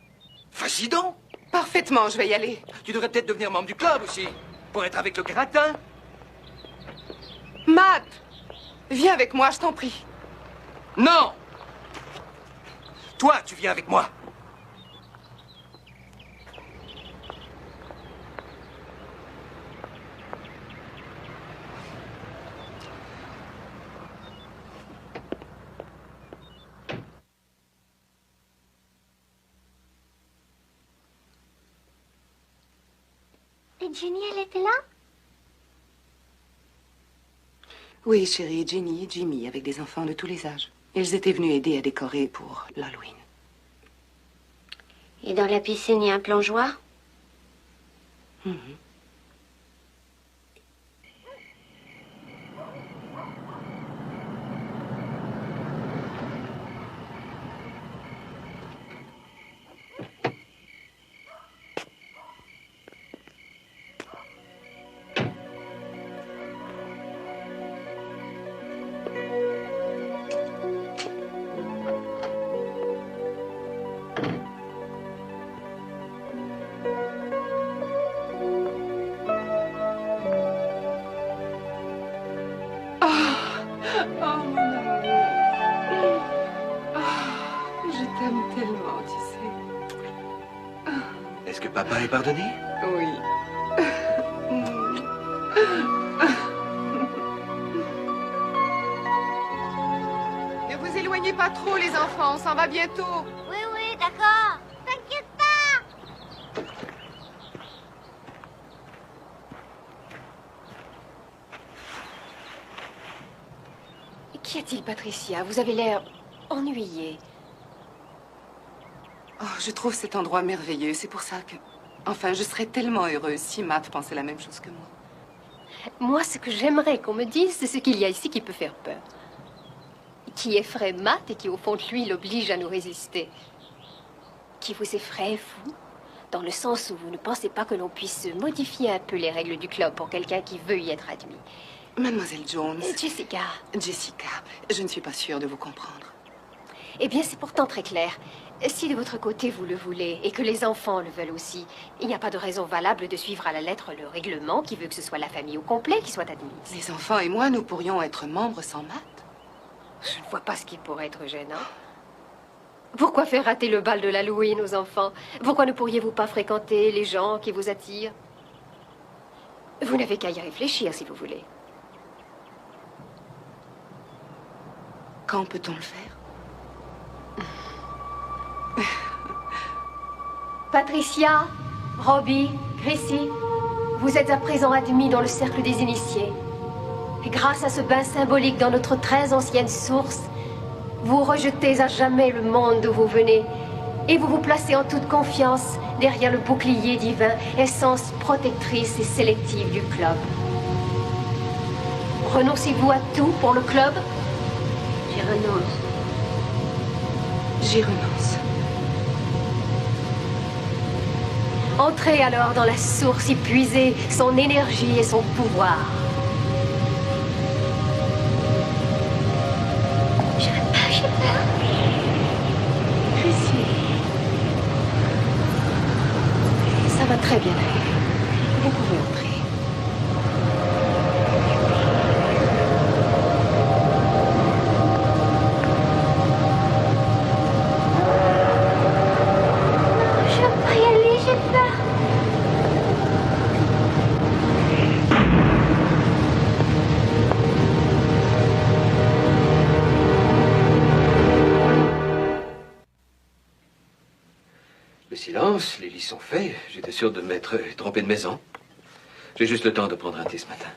Vas-y donc. Parfaitement, je vais y aller. Tu devrais peut-être devenir membre du club aussi, pour être avec le gratin. Matt! Viens avec moi, je t'en prie. Non! Toi, tu viens avec moi. Et Jenny, elle était là? Oui, chérie, Jenny et Jimmy, avec des enfants de tous les âges. Ils étaient venus aider à décorer pour l'Halloween. Et dans la piscine, il y a un plongeoir? Papa est pardonné? Oui. Ne vous éloignez pas trop, les enfants. On s'en va bientôt. Oui, oui, d'accord. T'inquiète pas. Qu'y a-t-il, Patricia? Vous avez l'air ennuyée. Oh, je trouve cet endroit merveilleux. C'est pour ça que... Enfin, je serais tellement heureuse si Matt pensait la même chose que moi. Moi, ce que j'aimerais qu'on me dise, c'est ce qu'il y a ici qui peut faire peur. Qui effraie Matt et qui, au fond de lui, l'oblige à nous résister. Qui vous effraie, vous, dans le sens où vous ne pensez pas que l'on puisse modifier un peu les règles du club pour quelqu'un qui veut y être admis. Mademoiselle Jones... Jessica. Jessica, je ne suis pas sûre de vous comprendre. Eh bien, c'est pourtant très clair. Si de votre côté vous le voulez, et que les enfants le veulent aussi, il n'y a pas de raison valable de suivre à la lettre le règlement qui veut que ce soit la famille au complet qui soit admise. Les enfants et moi, nous pourrions être membres sans Matt. Je ne vois pas ce qui pourrait être gênant. Pourquoi faire rater le bal de l'Halloween aux enfants? Pourquoi ne pourriez-vous pas fréquenter les gens qui vous attirent? Vous n'avez qu'à y réfléchir, si vous voulez. Quand peut-on le faire? Patricia, Robbie, Chrissy, vous êtes à présent admis dans le cercle des initiés. Et grâce à ce bain symbolique dans notre très ancienne source, vous rejetez à jamais le monde d'où vous venez et vous vous placez en toute confiance derrière le bouclier divin, essence protectrice et sélective du club. Renoncez-vous à tout pour le club? J'y renonce. J'y renonce. Entrez alors dans la source y puiser son énergie et son pouvoir. Je veux pas, j'ai peur. Chrissy. Ça va très bien aller. Vous pouvez entrer. Je veux pas y aller, j'ai peur. Le silence, les lits sont faits. J'étais sûr de m'être trompé de maison. J'ai juste le temps de prendre un thé ce matin.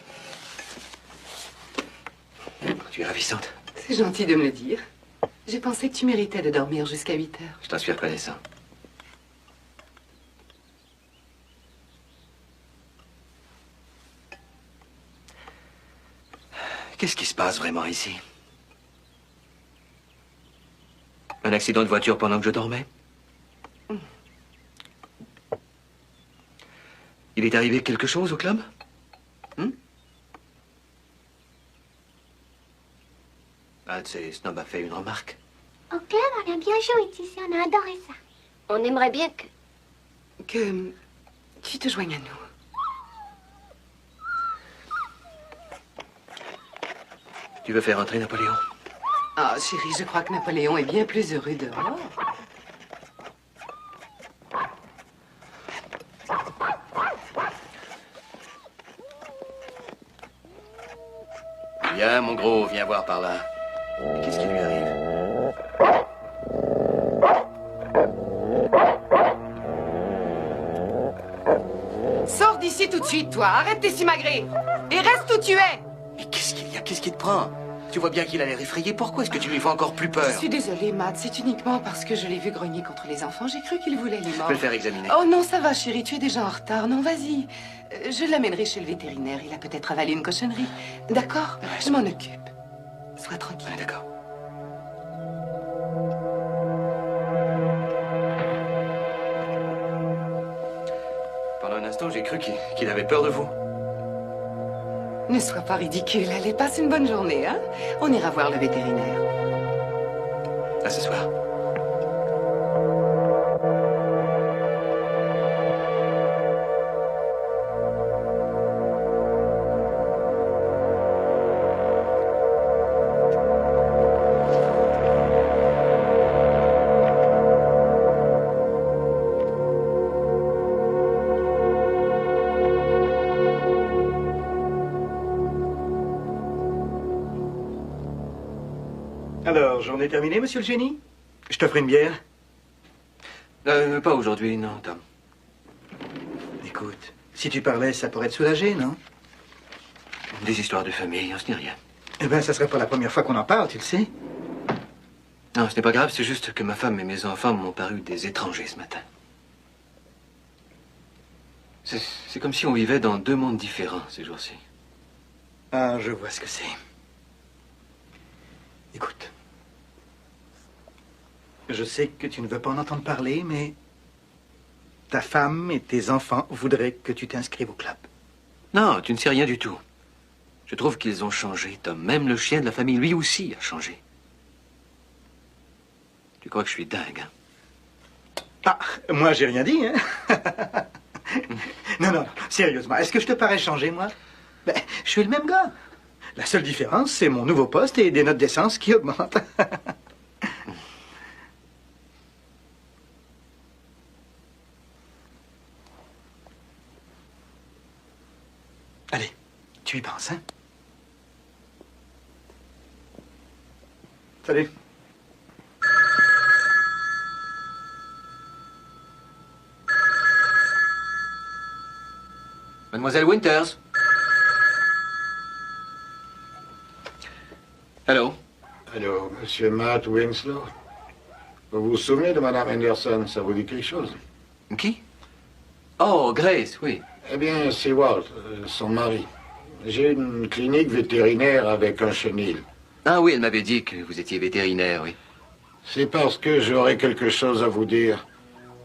Tu es ravissante. C'est gentil de me le dire. J'ai pensé que tu méritais de dormir jusqu'à 8 heures. Je t'en suis reconnaissant. Qu'est-ce qui se passe vraiment ici? Un accident de voiture pendant que je dormais? Il est arrivé quelque chose au club? Ah, tu sais, Snob a fait une remarque. Au club, on a bien joué ici, on a adoré ça. On aimerait bien Que tu te joignes à nous. Tu veux faire entrer Napoléon? Ah, chérie, je crois que Napoléon est bien plus heureux dehors. Viens, mon gros, viens voir par là. Qu'est-ce qui lui arrive? Sors d'ici tout de suite, toi. Arrête tes simagrées. Et reste où tu es. Mais qu'est-ce qu'il y a? Qu'est-ce qui te prend? Tu vois bien qu'il a l'air effrayé. Pourquoi est-ce que tu lui fais encore plus peur? Je suis désolée, Matt. C'est uniquement parce que je l'ai vu grogner contre les enfants. J'ai cru qu'il voulait les Je morts. peux le faire examiner. Oh non, ça va, chérie. Tu es déjà en retard. Non, vas-y. Je l'amènerai chez le vétérinaire. Il a peut-être avalé une cochonnerie. D'accord? Je m'en occupe. Sois tranquille. Ouais, d'accord. Pendant un instant, j'ai cru qu'il avait peur de vous. Ne sois pas ridicule. Allez, passe une bonne journée, hein? On ira voir le vétérinaire. À ce soir. Alors, journée terminée, monsieur le génie? Je t'offre une bière? Pas aujourd'hui, non, Tom. Écoute, si tu parlais, ça pourrait te soulager, non? Des histoires de famille, ce n'est rien. Eh bien, ça serait pas la première fois qu'on en parle, tu le sais. Non, ce n'est pas grave, c'est juste que ma femme et mes enfants m'ont paru des étrangers ce matin. C'est comme si on vivait dans deux mondes différents ces jours-ci. Ah, je vois ce que c'est. Écoute. Je sais que tu ne veux pas en entendre parler, mais ta femme et tes enfants voudraient que tu t'inscrives au club. Non, tu ne sais rien du tout. Je trouve qu'ils ont changé, Tom. Même le chien de la famille, lui aussi, a changé. Tu crois que je suis dingue, hein? Ah, moi, j'ai rien dit, hein? Non, sérieusement, est-ce que je te parais changé, moi? Ben, je suis le même gars. La seule différence, c'est mon nouveau poste et des notes d'essence qui augmentent. Allez, tu y penses, hein? Salut. Mademoiselle Winters. Allô? Allô, monsieur Matt Winslow. Vous vous souvenez de Madame Henderson? Ça vous dit quelque chose? Qui? Oh, Grace, oui. Eh bien, c'est Walt, son mari. J'ai une clinique vétérinaire avec un chenil. Ah oui, elle m'avait dit que vous étiez vétérinaire, oui. C'est parce que j'aurais quelque chose à vous dire.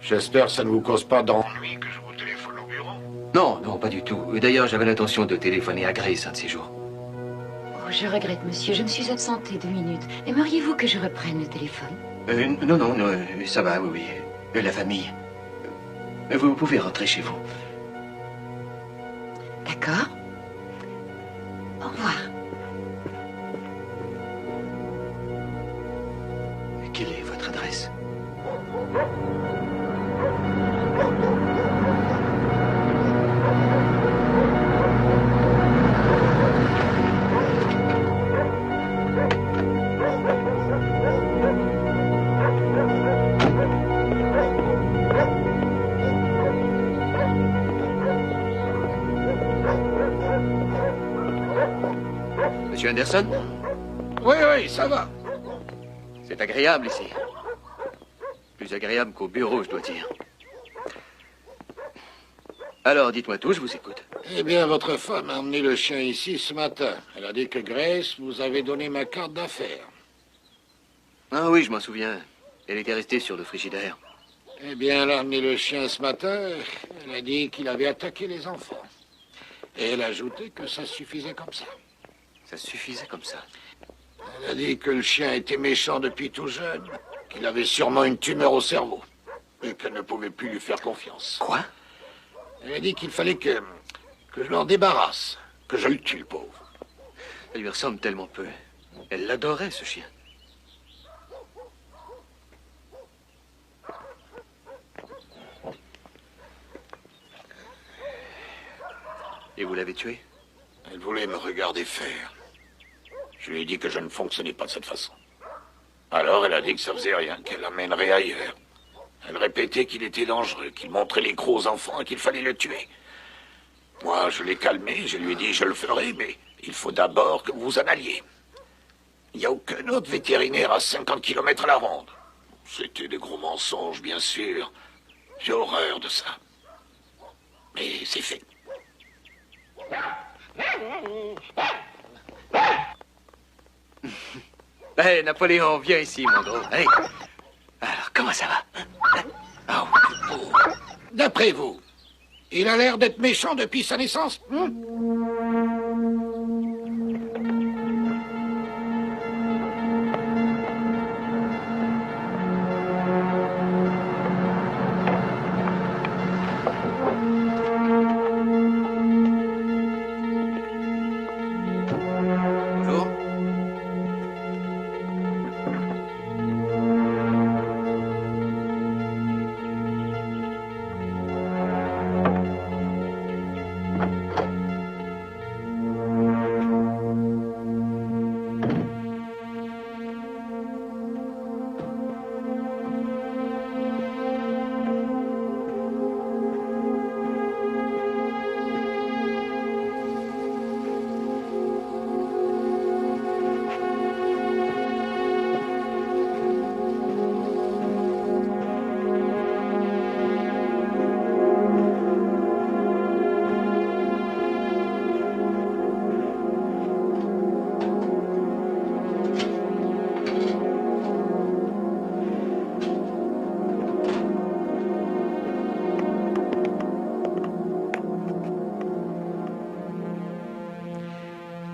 J'espère que ça ne vous cause pas d'ennui que je vous Non, non, pas du tout. D'ailleurs, j'avais l'intention de téléphoner à Grace un de ces jours. Oh, je regrette, monsieur. Je me suis absentée 2 minutes. Aimeriez-vous que je reprenne le téléphone? Non, non, non, ça va, oui, oui. La famille. Vous pouvez rentrer chez vous. D'accord. Au revoir. Quelle est votre adresse? Monsieur Anderson? Oui, oui, ça va. C'est agréable ici. Plus agréable qu'au bureau, je dois dire. Alors, dites-moi tout, je vous écoute. Eh bien, votre femme a emmené le chien ici ce matin. Elle a dit que Grace vous avait donné ma carte d'affaires. Ah oui, je m'en souviens. Elle était restée sur le frigidaire. Eh bien, elle a emmené le chien ce matin. Elle a dit qu'il avait attaqué les enfants. Et elle a ajouté que ça suffisait comme ça. Ça suffisait comme ça? Elle a dit que le chien était méchant depuis tout jeune, qu'il avait sûrement une tumeur au cerveau, et qu'elle ne pouvait plus lui faire confiance. Quoi? Elle a dit qu'il fallait que je m'en débarrasse, que je le tue, le pauvre. Ça lui ressemble tellement peu. Elle l'adorait, ce chien. Et vous l'avez tué? Elle voulait me regarder faire. Je lui ai dit que je ne fonctionnais pas de cette façon. Alors elle a dit que ça faisait rien, qu'elle l'emmènerait ailleurs. Elle répétait qu'il était dangereux, qu'il montrait les gros enfants et qu'il fallait le tuer. Moi, je l'ai calmé, je lui ai dit je le ferai, mais il faut d'abord que vous en alliez. Il n'y a aucun autre vétérinaire à 50 km à la ronde. C'était des gros mensonges, bien sûr. J'ai horreur de ça. Mais c'est fait. Hé, Napoléon, viens ici, mon drôle. Hey. Alors, comment ça va? Ah oui. D'après vous, il a l'air d'être méchant depuis sa naissance, hein?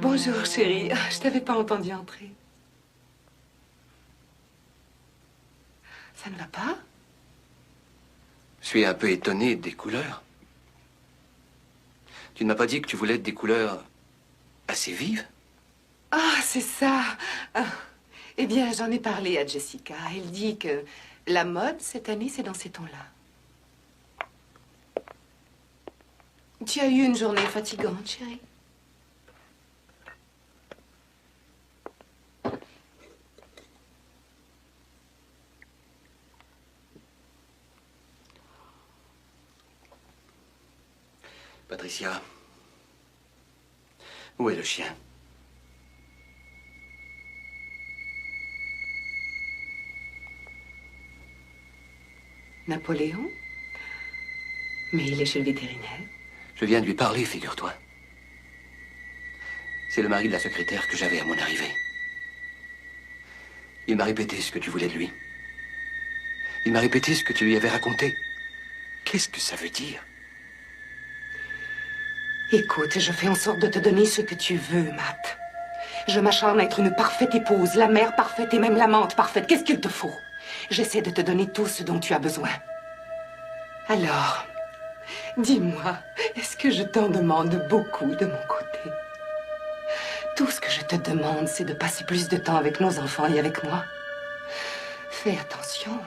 Bonjour, chérie. Je t'avais pas entendu entrer. Ça ne va pas? Je suis un peu étonné des couleurs. Tu ne m'as pas dit que tu voulais des couleurs assez vives? Ah, c'est ça. Ah. Eh bien, j'en ai parlé à Jessica. Elle dit que la mode, cette année, c'est dans ces tons-là. Tu as eu une journée fatigante, chérie? Patricia, où est le chien? Napoléon? Mais il est chez le vétérinaire. Je viens de lui parler, figure-toi. C'est le mari de la secrétaire que j'avais à mon arrivée. Il m'a répété ce que tu voulais de lui. Il m'a répété ce que tu lui avais raconté. Qu'est-ce que ça veut dire? Écoute, je fais en sorte de te donner ce que tu veux, Matt. Je m'acharne à être une parfaite épouse, la mère parfaite et même l'amante parfaite. Qu'est-ce qu'il te faut? J'essaie de te donner tout ce dont tu as besoin. Alors, dis-moi, est-ce que je t'en demande beaucoup de mon côté? Tout ce que je te demande, c'est de passer plus de temps avec nos enfants et avec moi. Fais attention.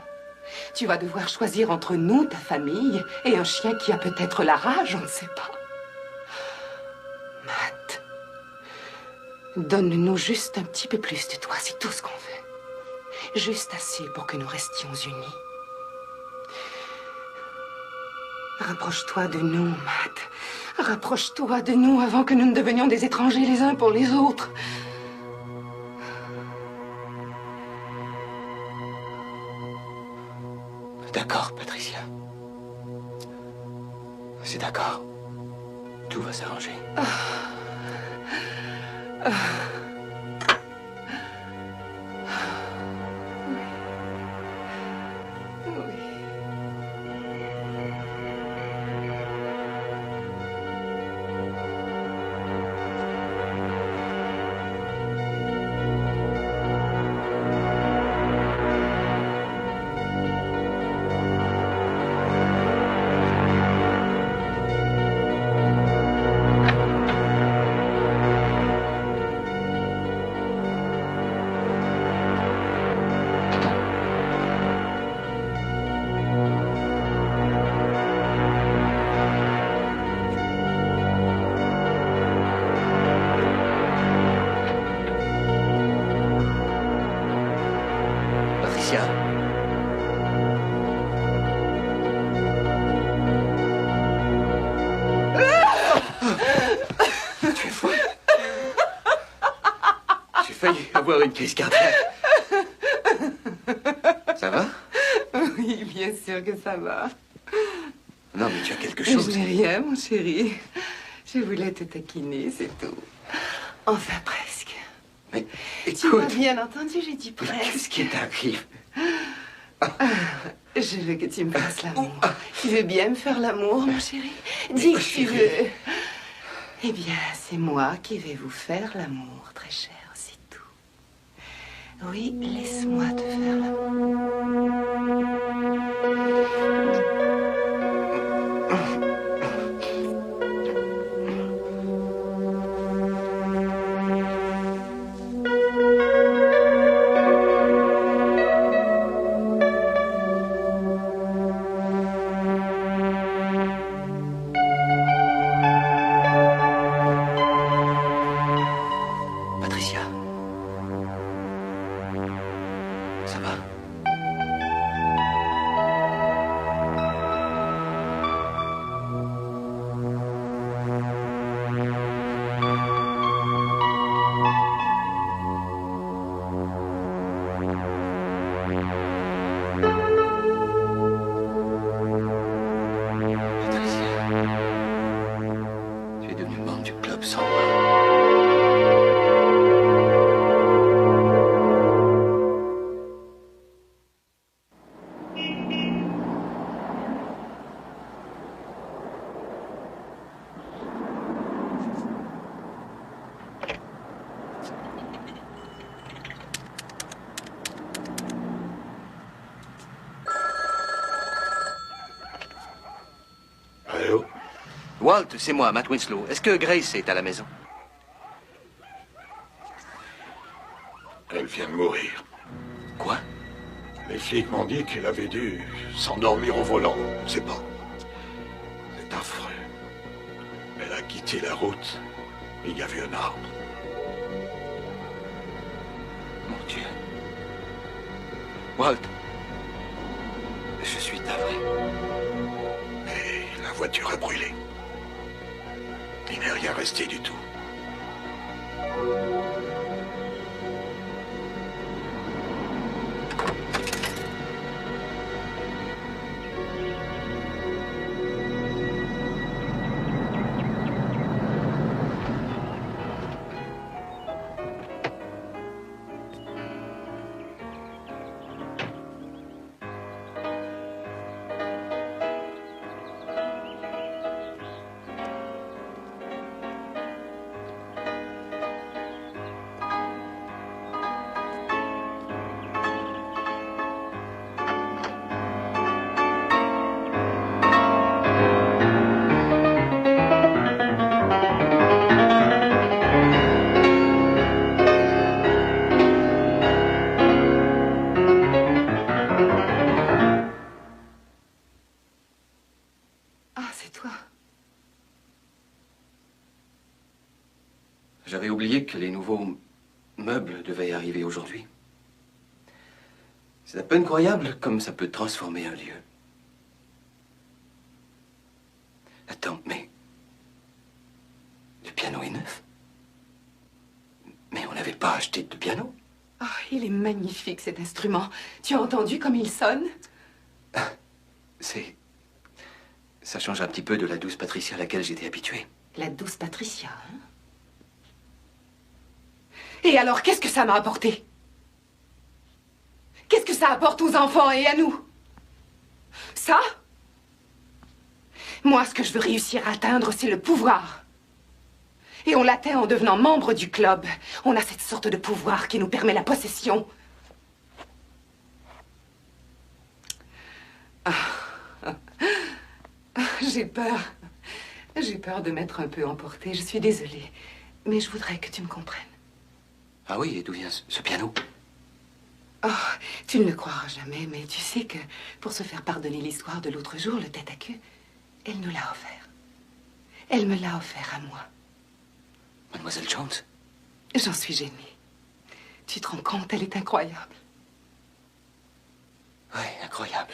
Tu vas devoir choisir entre nous, ta famille, et un chien qui a peut-être la rage, on ne sait pas. Matt, donne-nous juste un petit peu plus de toi, c'est tout ce qu'on veut. Juste assez pour que nous restions unis. Rapproche-toi de nous, Matt. Rapproche-toi de nous avant que nous ne devenions des étrangers les uns pour les autres. D'accord, Patricia. C'est d'accord. Tout va s'arranger. Avoir une crise cardiaque. Ça va? Oui, bien sûr que ça va. Non, mais tu as quelque chose. Je n'ai rien, mon chéri. Je voulais te taquiner, c'est tout. Enfin, presque. Mais Tu écoute, m'as bien entendu, j'ai dit presque. qu'est-ce qui t'arrive? Je veux que tu me fasses l'amour. Tu veux bien me faire l'amour, mon chéri? Dis que tu veux. Eh bien, c'est moi qui vais vous faire l'amour, très cher, c'est tout. Oui, laisse-moi te faire l'amour. Patricia. Ça va? Tu es devenu membre du club sans moi. Allô? Walt, c'est moi, Matt Winslow. Est-ce que Grace est à la maison? Elle vient de mourir. Quoi? Les flics m'ont dit qu'elle avait dû s'endormir au volant. On ne sait pas. C'est affreux. Elle a quitté la route. Il y avait un arbre. Mon Dieu. Walt, je suis navré. Et la voiture a brûlé. Il n'est rien resté du tout. J'avais oublié que les nouveaux meubles devaient arriver aujourd'hui. C'est à peine croyable comme ça peut transformer un lieu. Attends, mais... le piano est neuf? Mais on n'avait pas acheté de piano. Oh, il est magnifique, cet instrument. Tu as entendu comme il sonne? C'est... ça change un petit peu de la douce Patricia à laquelle j'étais habitué. La douce Patricia, hein? Et alors, qu'est-ce que ça m'a apporté? Qu'est-ce que ça apporte aux enfants et à nous? Ça? Moi, ce que je veux réussir à atteindre, c'est le pouvoir. Et on l'atteint en devenant membre du club. On a cette sorte de pouvoir qui nous permet la possession. J'ai peur. J'ai peur de m'être un peu emportée. Je suis désolée. Mais je voudrais que tu me comprennes. Ah oui, et d'où vient ce piano? Oh, tu ne le croiras jamais, mais tu sais que pour se faire pardonner l'histoire de l'autre jour, le tête à queue, elle nous l'a offert. Elle me l'a offert à moi. Mademoiselle Jones? J'en suis gênée. Tu te rends compte, elle est incroyable. Oui, incroyable.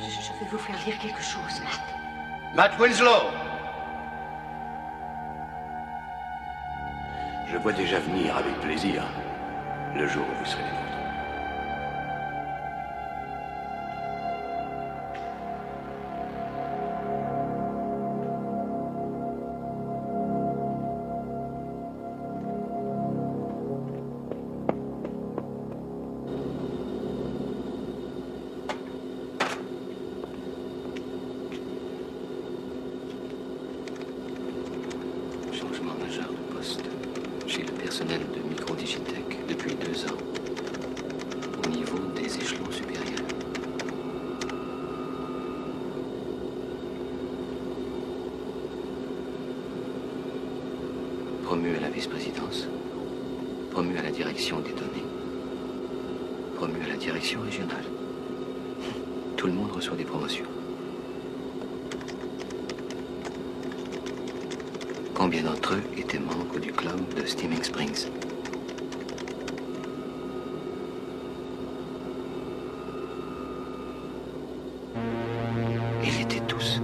Je vais vous faire lire quelque chose, Matt. Matt Winslow! Je vois déjà venir avec plaisir le jour où vous serez les nôtres. Changement majeur de poste chez le personnel de Microdigitech depuis 2 ans, au niveau des échelons supérieurs. Promu à la vice-présidence, promu à la direction des données, promu à la direction régionale. Tout le monde reçoit des promotions. Combien d'entre eux étaient membres du club de Steaming Springs? Ils étaient tous.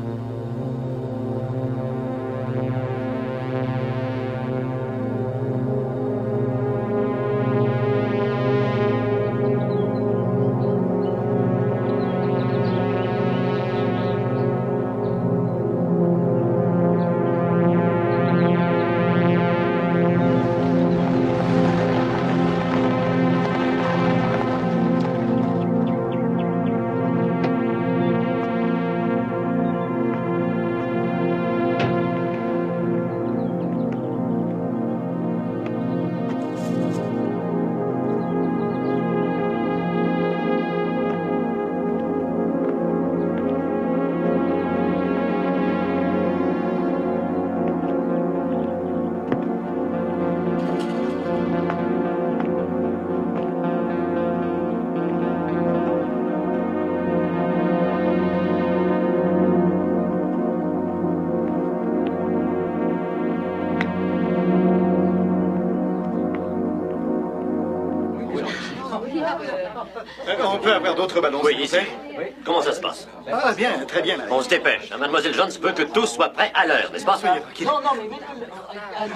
On peut avoir d'autres ballons, Oui, s'il vous ici. plaît? Comment ça se passe? Ah, bien, très bien. On se dépêche. Mademoiselle Jones veut que tout soit prêt à l'heure, n'est-ce pas? Soyez tranquille.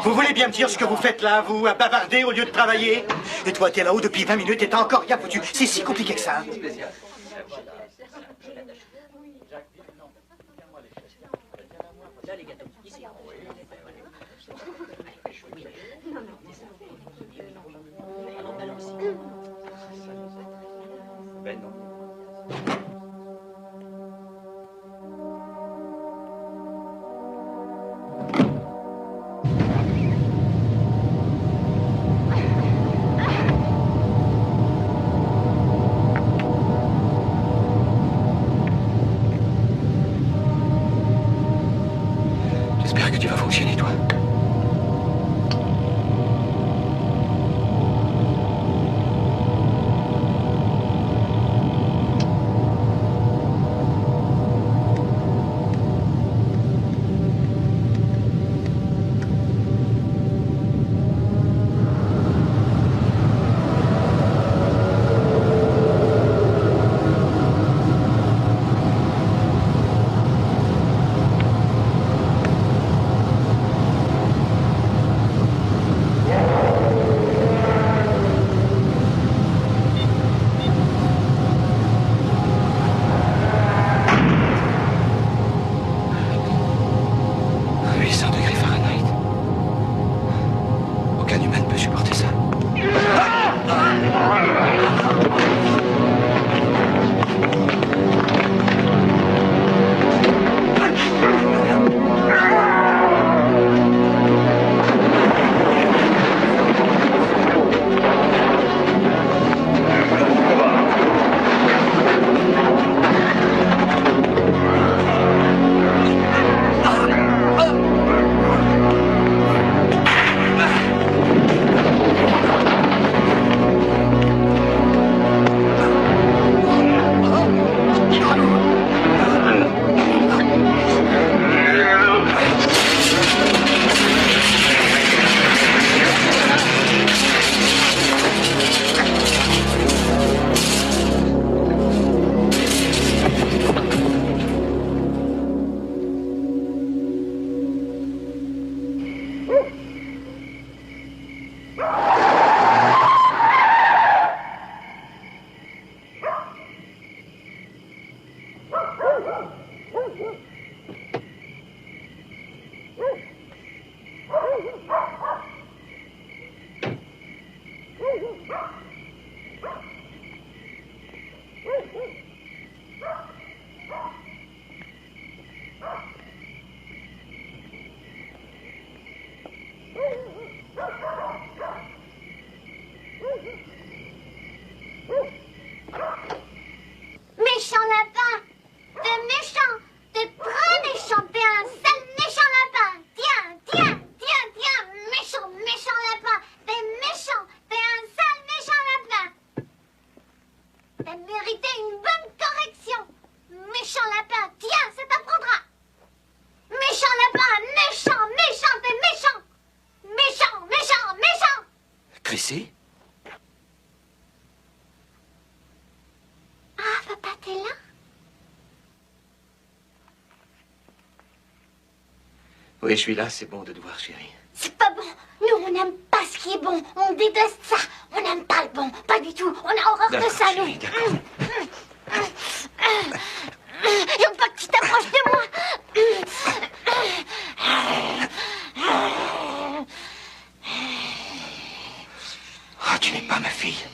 Vous voulez bien me dire ce que vous faites là, vous, à bavarder au lieu de travailler? Et toi, t'es là-haut depuis 20 minutes et t'as encore rien foutu. C'est si compliqué que ça. J'espère que tu vas fonctionner, toi. Méchant lapin! T'es méchant! T'es très méchant! T'es un sale méchant lapin! Tiens! Méchant lapin! T'es méchant! T'es un sale méchant lapin! T'as mérité une bonne correction! Méchant lapin! Tiens, ça t'apprendra! Méchant lapin! Méchant! T'es méchant! Méchant! Chrissy? Ah, papa, t'es là? Oui, je suis là, c'est bon de te voir, chérie. C'est pas bon. Nous, on n'aime pas ce qui est bon. On déteste ça. On n'aime pas le bon. Pas du tout. On a horreur de ça, nous. Chérie, d'accord. J'aime pas que tu t'approches de moi. Ah, tu n'es pas ma fille.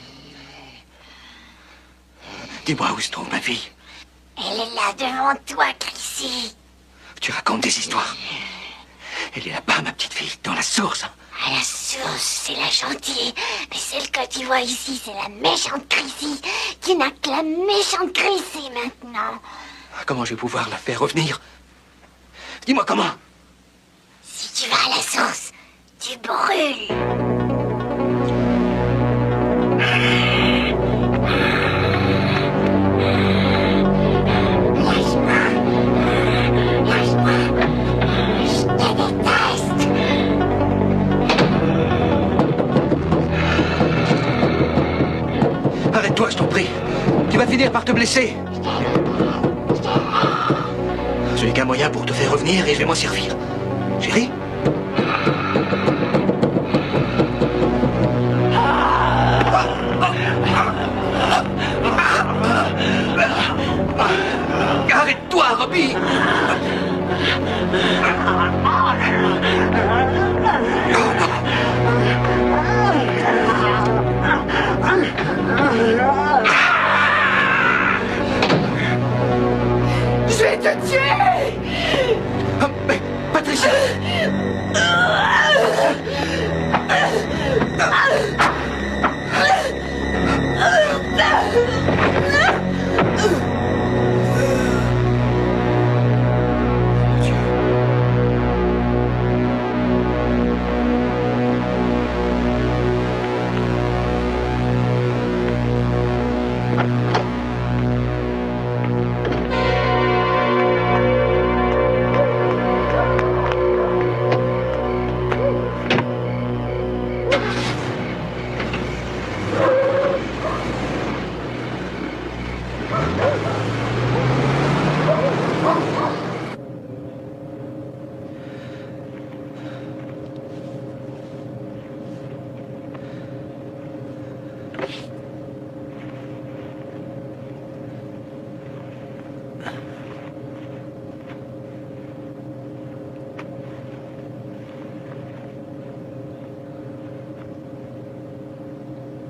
Dis-moi où se trouve ma fille. Elle est là devant toi, Chrissy. Tu racontes des histoires. Elle est là-bas, ma petite fille, dans la source. À la source, c'est la gentille. Mais celle que tu vois ici, c'est la méchante Chrissy. Qui n'a que la méchante Chrissy maintenant. Comment je vais pouvoir la faire revenir? Dis-moi comment. Si tu vas à la source, tu brûles. Arrête-toi, je t'en prie. Tu vas finir par te blesser. Je n'ai qu'un moyen pour te faire revenir et je vais m'en servir. Chérie? Arrête-toi, Robbie! Je vais te tuer! Oh, mais Patricia!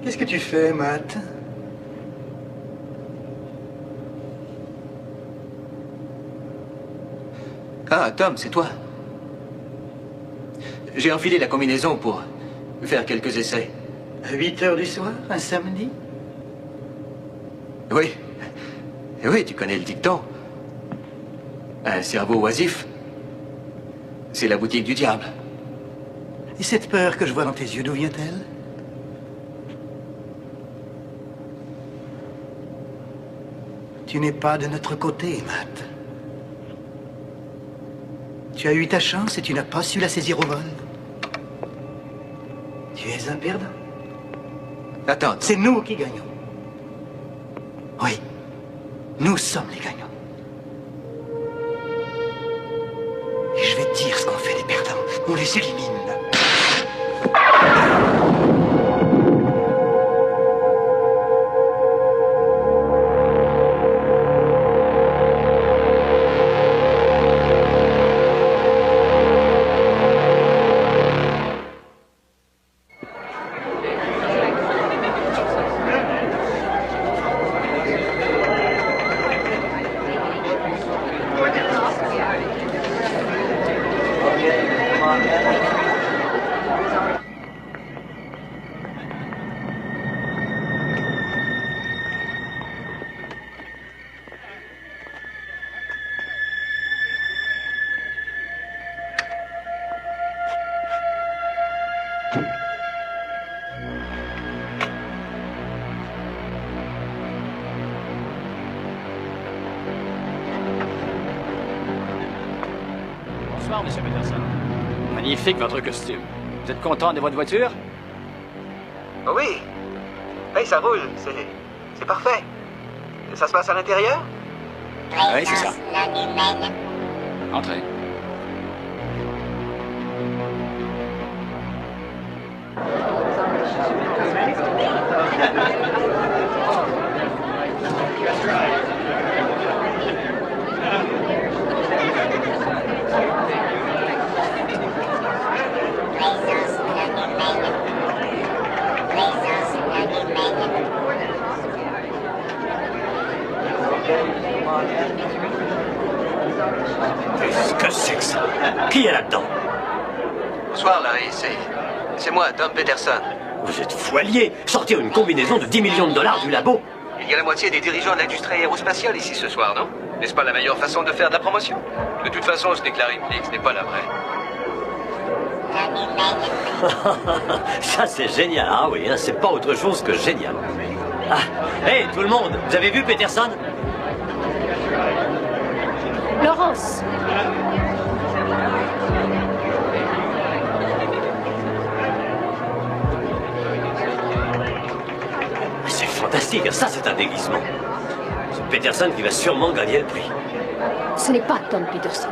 Qu'est-ce que tu fais, Matt? Ah, Tom, c'est toi. J'ai enfilé la combinaison pour faire quelques essais. À 8 heures du soir, un samedi? Oui. Oui, tu connais le dicton. Un cerveau oisif, c'est la boutique du diable. Et cette peur que je vois dans tes yeux, d'où vient-elle? Tu n'es pas de notre côté, Matt. Tu as eu ta chance et tu n'as pas su la saisir au vol. Tu es un perdant. Attends. C'est nous qui gagnons. Oui. Nous sommes les gagnants. Et je vais te dire ce qu'on fait des perdants. On les élimine. Bonsoir, Monsieur Peterson. Magnifique, votre costume. Vous êtes content de votre voiture? Oui. Hey, ça roule. C'est parfait. Ça se passe à l'intérieur? Oui, c'est ça. Entrez. Qu'est-ce que c'est que ça? Qui est là-dedans? Bonsoir, Larry. C'est moi, Tom Peterson. Vous êtes fou allié. Sortir une combinaison de 10 millions de dollars du labo. Il y a la moitié des dirigeants de l'industrie aérospatiale ici ce soir, non? N'est-ce pas la meilleure façon de faire de la promotion? De toute façon, ce n'est que la réplique, ce n'est pas la vraie. Ça, c'est génial. Ah oui, hein, c'est pas autre chose que génial. Ah, hey, tout le monde, vous avez vu Peterson? Laurence. C'est fantastique, ça c'est un déguisement. C'est Peterson qui va sûrement gagner le prix. Ce n'est pas Tom Peterson.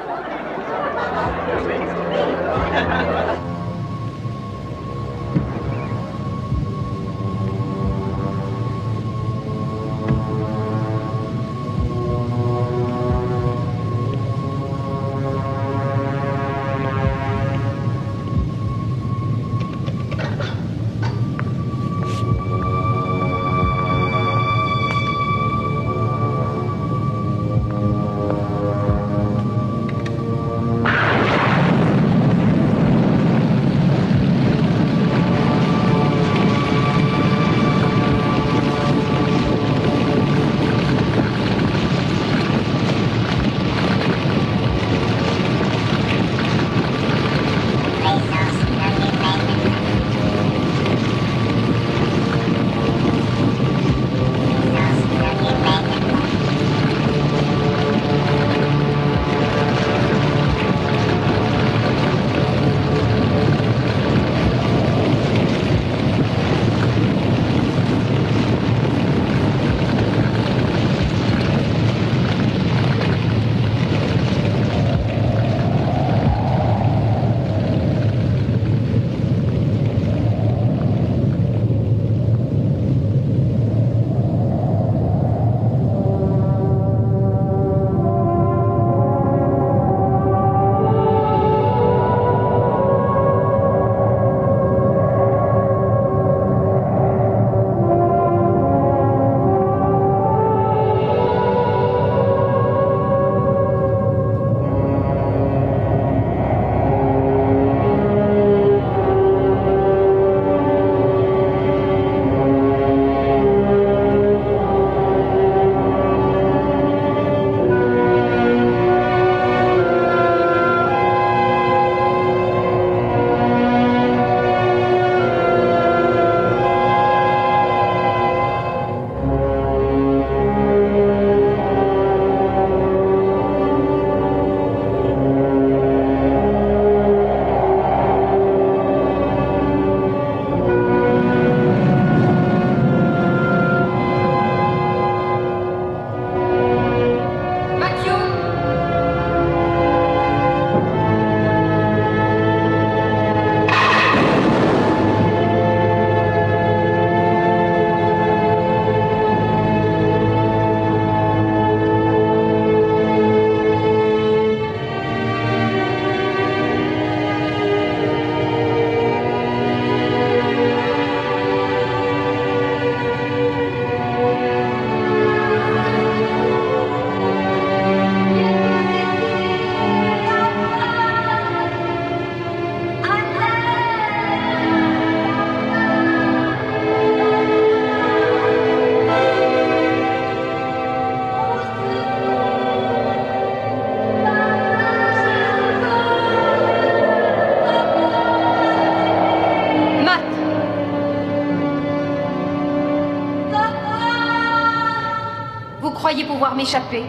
pouvoir m'échapper?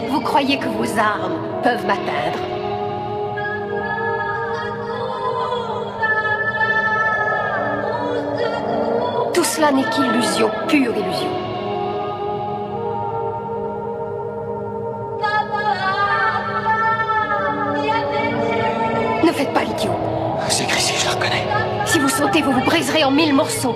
Vous croyez que vos armes peuvent m'atteindre? Tout cela n'est qu'illusion, pure illusion. Ne faites pas l'idiot. C'est Chrissy, je la reconnais. Si vous sautez, vous vous briserez en 1000 morceaux.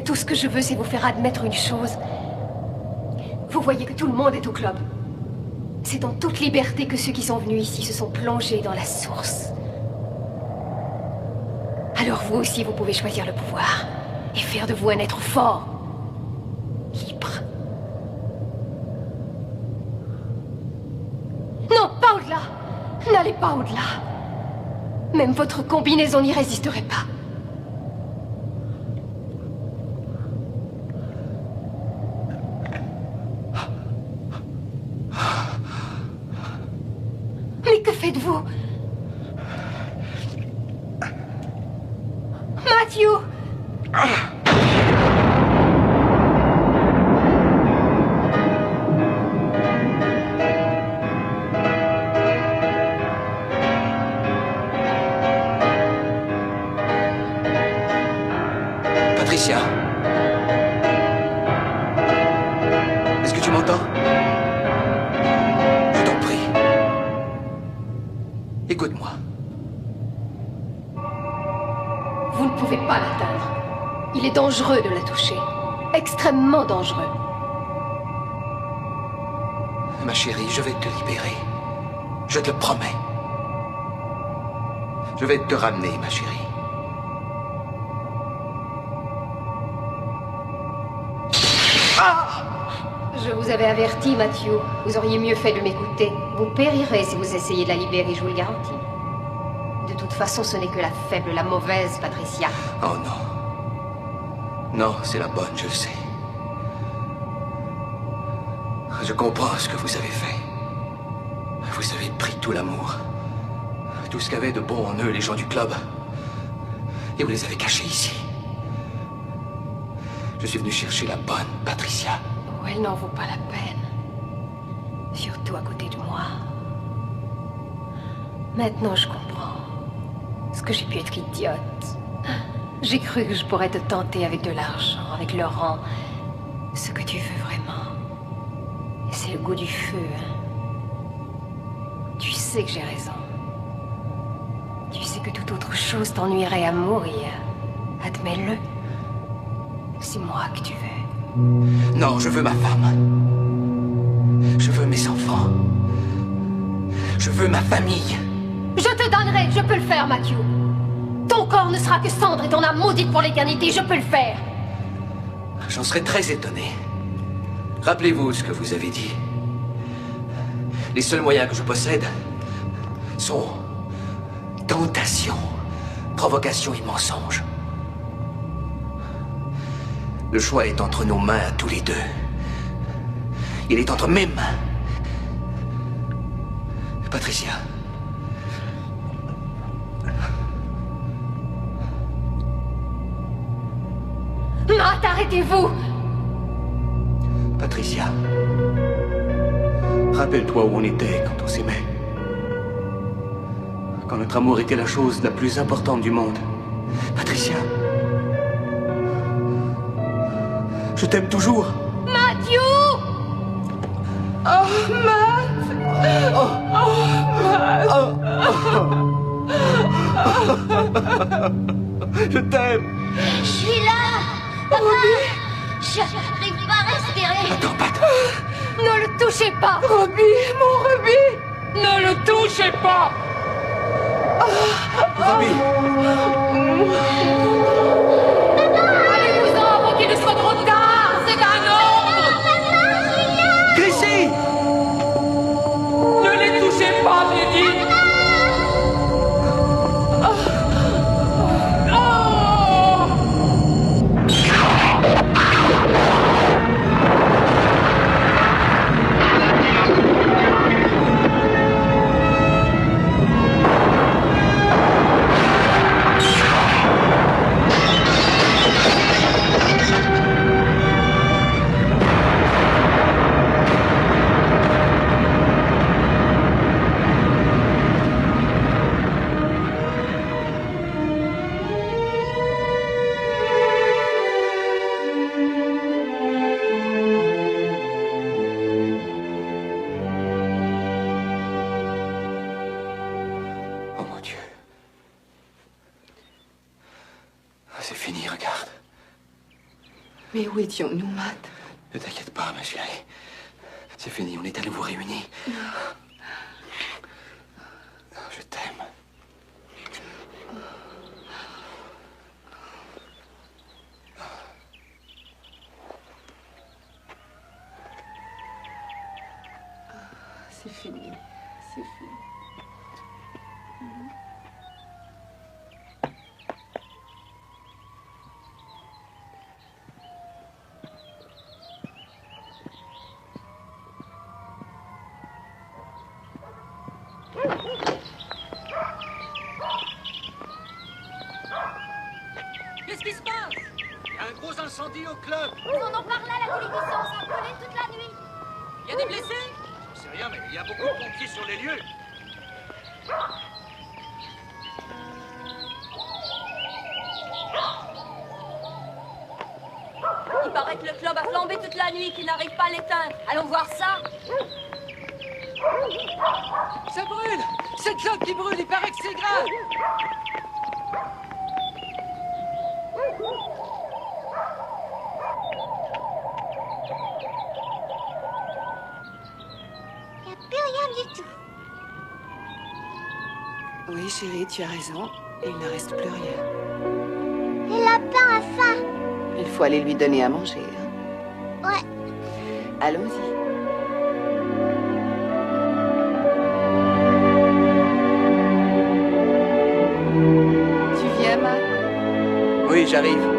Tout ce que je veux, c'est vous faire admettre une chose. Vous voyez que tout le monde est au club. C'est en toute liberté que ceux qui sont venus ici se sont plongés dans la source. Alors vous aussi, vous pouvez choisir le pouvoir et faire de vous un être fort, libre. Non, pas au-delà. N'allez pas au-delà. Même votre combinaison n'y résisterait pas. Mais que faites-vous? Matthew! Patricia? Est-ce que tu m'entends? Je t'en prie. Écoute-moi. Vous ne pouvez pas l'atteindre. Il est dangereux de la toucher. Extrêmement dangereux. Ma chérie, je vais te libérer. Je te le promets. Je vais te ramener, ma chérie. Je vous avais averti, Matthew. Vous auriez mieux fait de m'écouter. Vous périrez si vous essayez de la libérer, je vous le garantis. De toute façon, ce n'est que la faible, la mauvaise, Patricia. Oh non. Non, c'est la bonne, je le sais. Je comprends ce que vous avez fait. Vous avez pris tout l'amour. Tout ce qu'avaient de bon en eux les gens du club. Et vous les avez cachés ici. Je suis venu chercher la bonne Patricia. Oh, elle n'en vaut pas la peine. Surtout à côté de moi. Maintenant, je comprends. Ce que j'ai pu être idiote. J'ai cru que je pourrais te tenter avec de l'argent, avec le rang, Ce que tu veux vraiment, c'est le goût du feu, hein. Tu sais que j'ai raison. Tu sais que toute autre chose t'ennuierait à mourir. Admets-le. C'est moi que tu veux. Non, je veux ma femme. Je veux mes enfants. Je veux ma famille. Je te donnerai, je peux le faire, Matthew. Ton corps ne sera que cendre et ton âme maudite pour l'éternité, je peux le faire. J'en serais très étonné. Rappelez-vous ce que vous avez dit. Les seuls moyens que je possède sont tentation, provocation et mensonge. Le choix est entre nos mains à tous les deux. Il est entre mes mains. Patricia. Matt, arrêtez-vous! Patricia. Rappelle-toi où on était quand on s'aimait. Quand notre amour était la chose la plus importante du monde. Patricia. Je t'aime toujours. Matthew! Oh, Matt! Oh, Matt! Je t'aime. Je suis là! Papa! J'arrive pas à respirer! Attends, Pat. Ne le touchez pas! Robbie, mon Robbie! Ne le touchez pas! Robbie! Allez-vous-en avant qu'il ne soit trop tard! C'est un ordre! Chrissy! Ne les touchez pas, j'ai dit! C'est fini, regarde. Mais où étions-nous, Matt? Ne t'inquiète pas, ma chérie. C'est fini, on est à nouveau réunis. Je t'aime. C'est fini. C'est fini. Qu'est-ce qui se passe? Il y a un gros incendie au club. Ils en ont parlé à la télévision, ça a brûlé toute la nuit. Il y a des blessés? Je sais rien, mais il y a beaucoup de pompiers sur les lieux. Il paraît que le club a flambé toute la nuit, qu'il n'arrive pas à l'éteindre. Allons voir ça. Ça brûle! C'est le club qui brûle, il paraît que c'est grave! Il n'y a plus rien du tout. Oui, chérie, tu as raison. Il ne reste plus rien. Le lapin a faim. Il faut aller lui donner à manger. Hein? Ouais. Allons-y. Tu viens, Matt? Oui, j'arrive.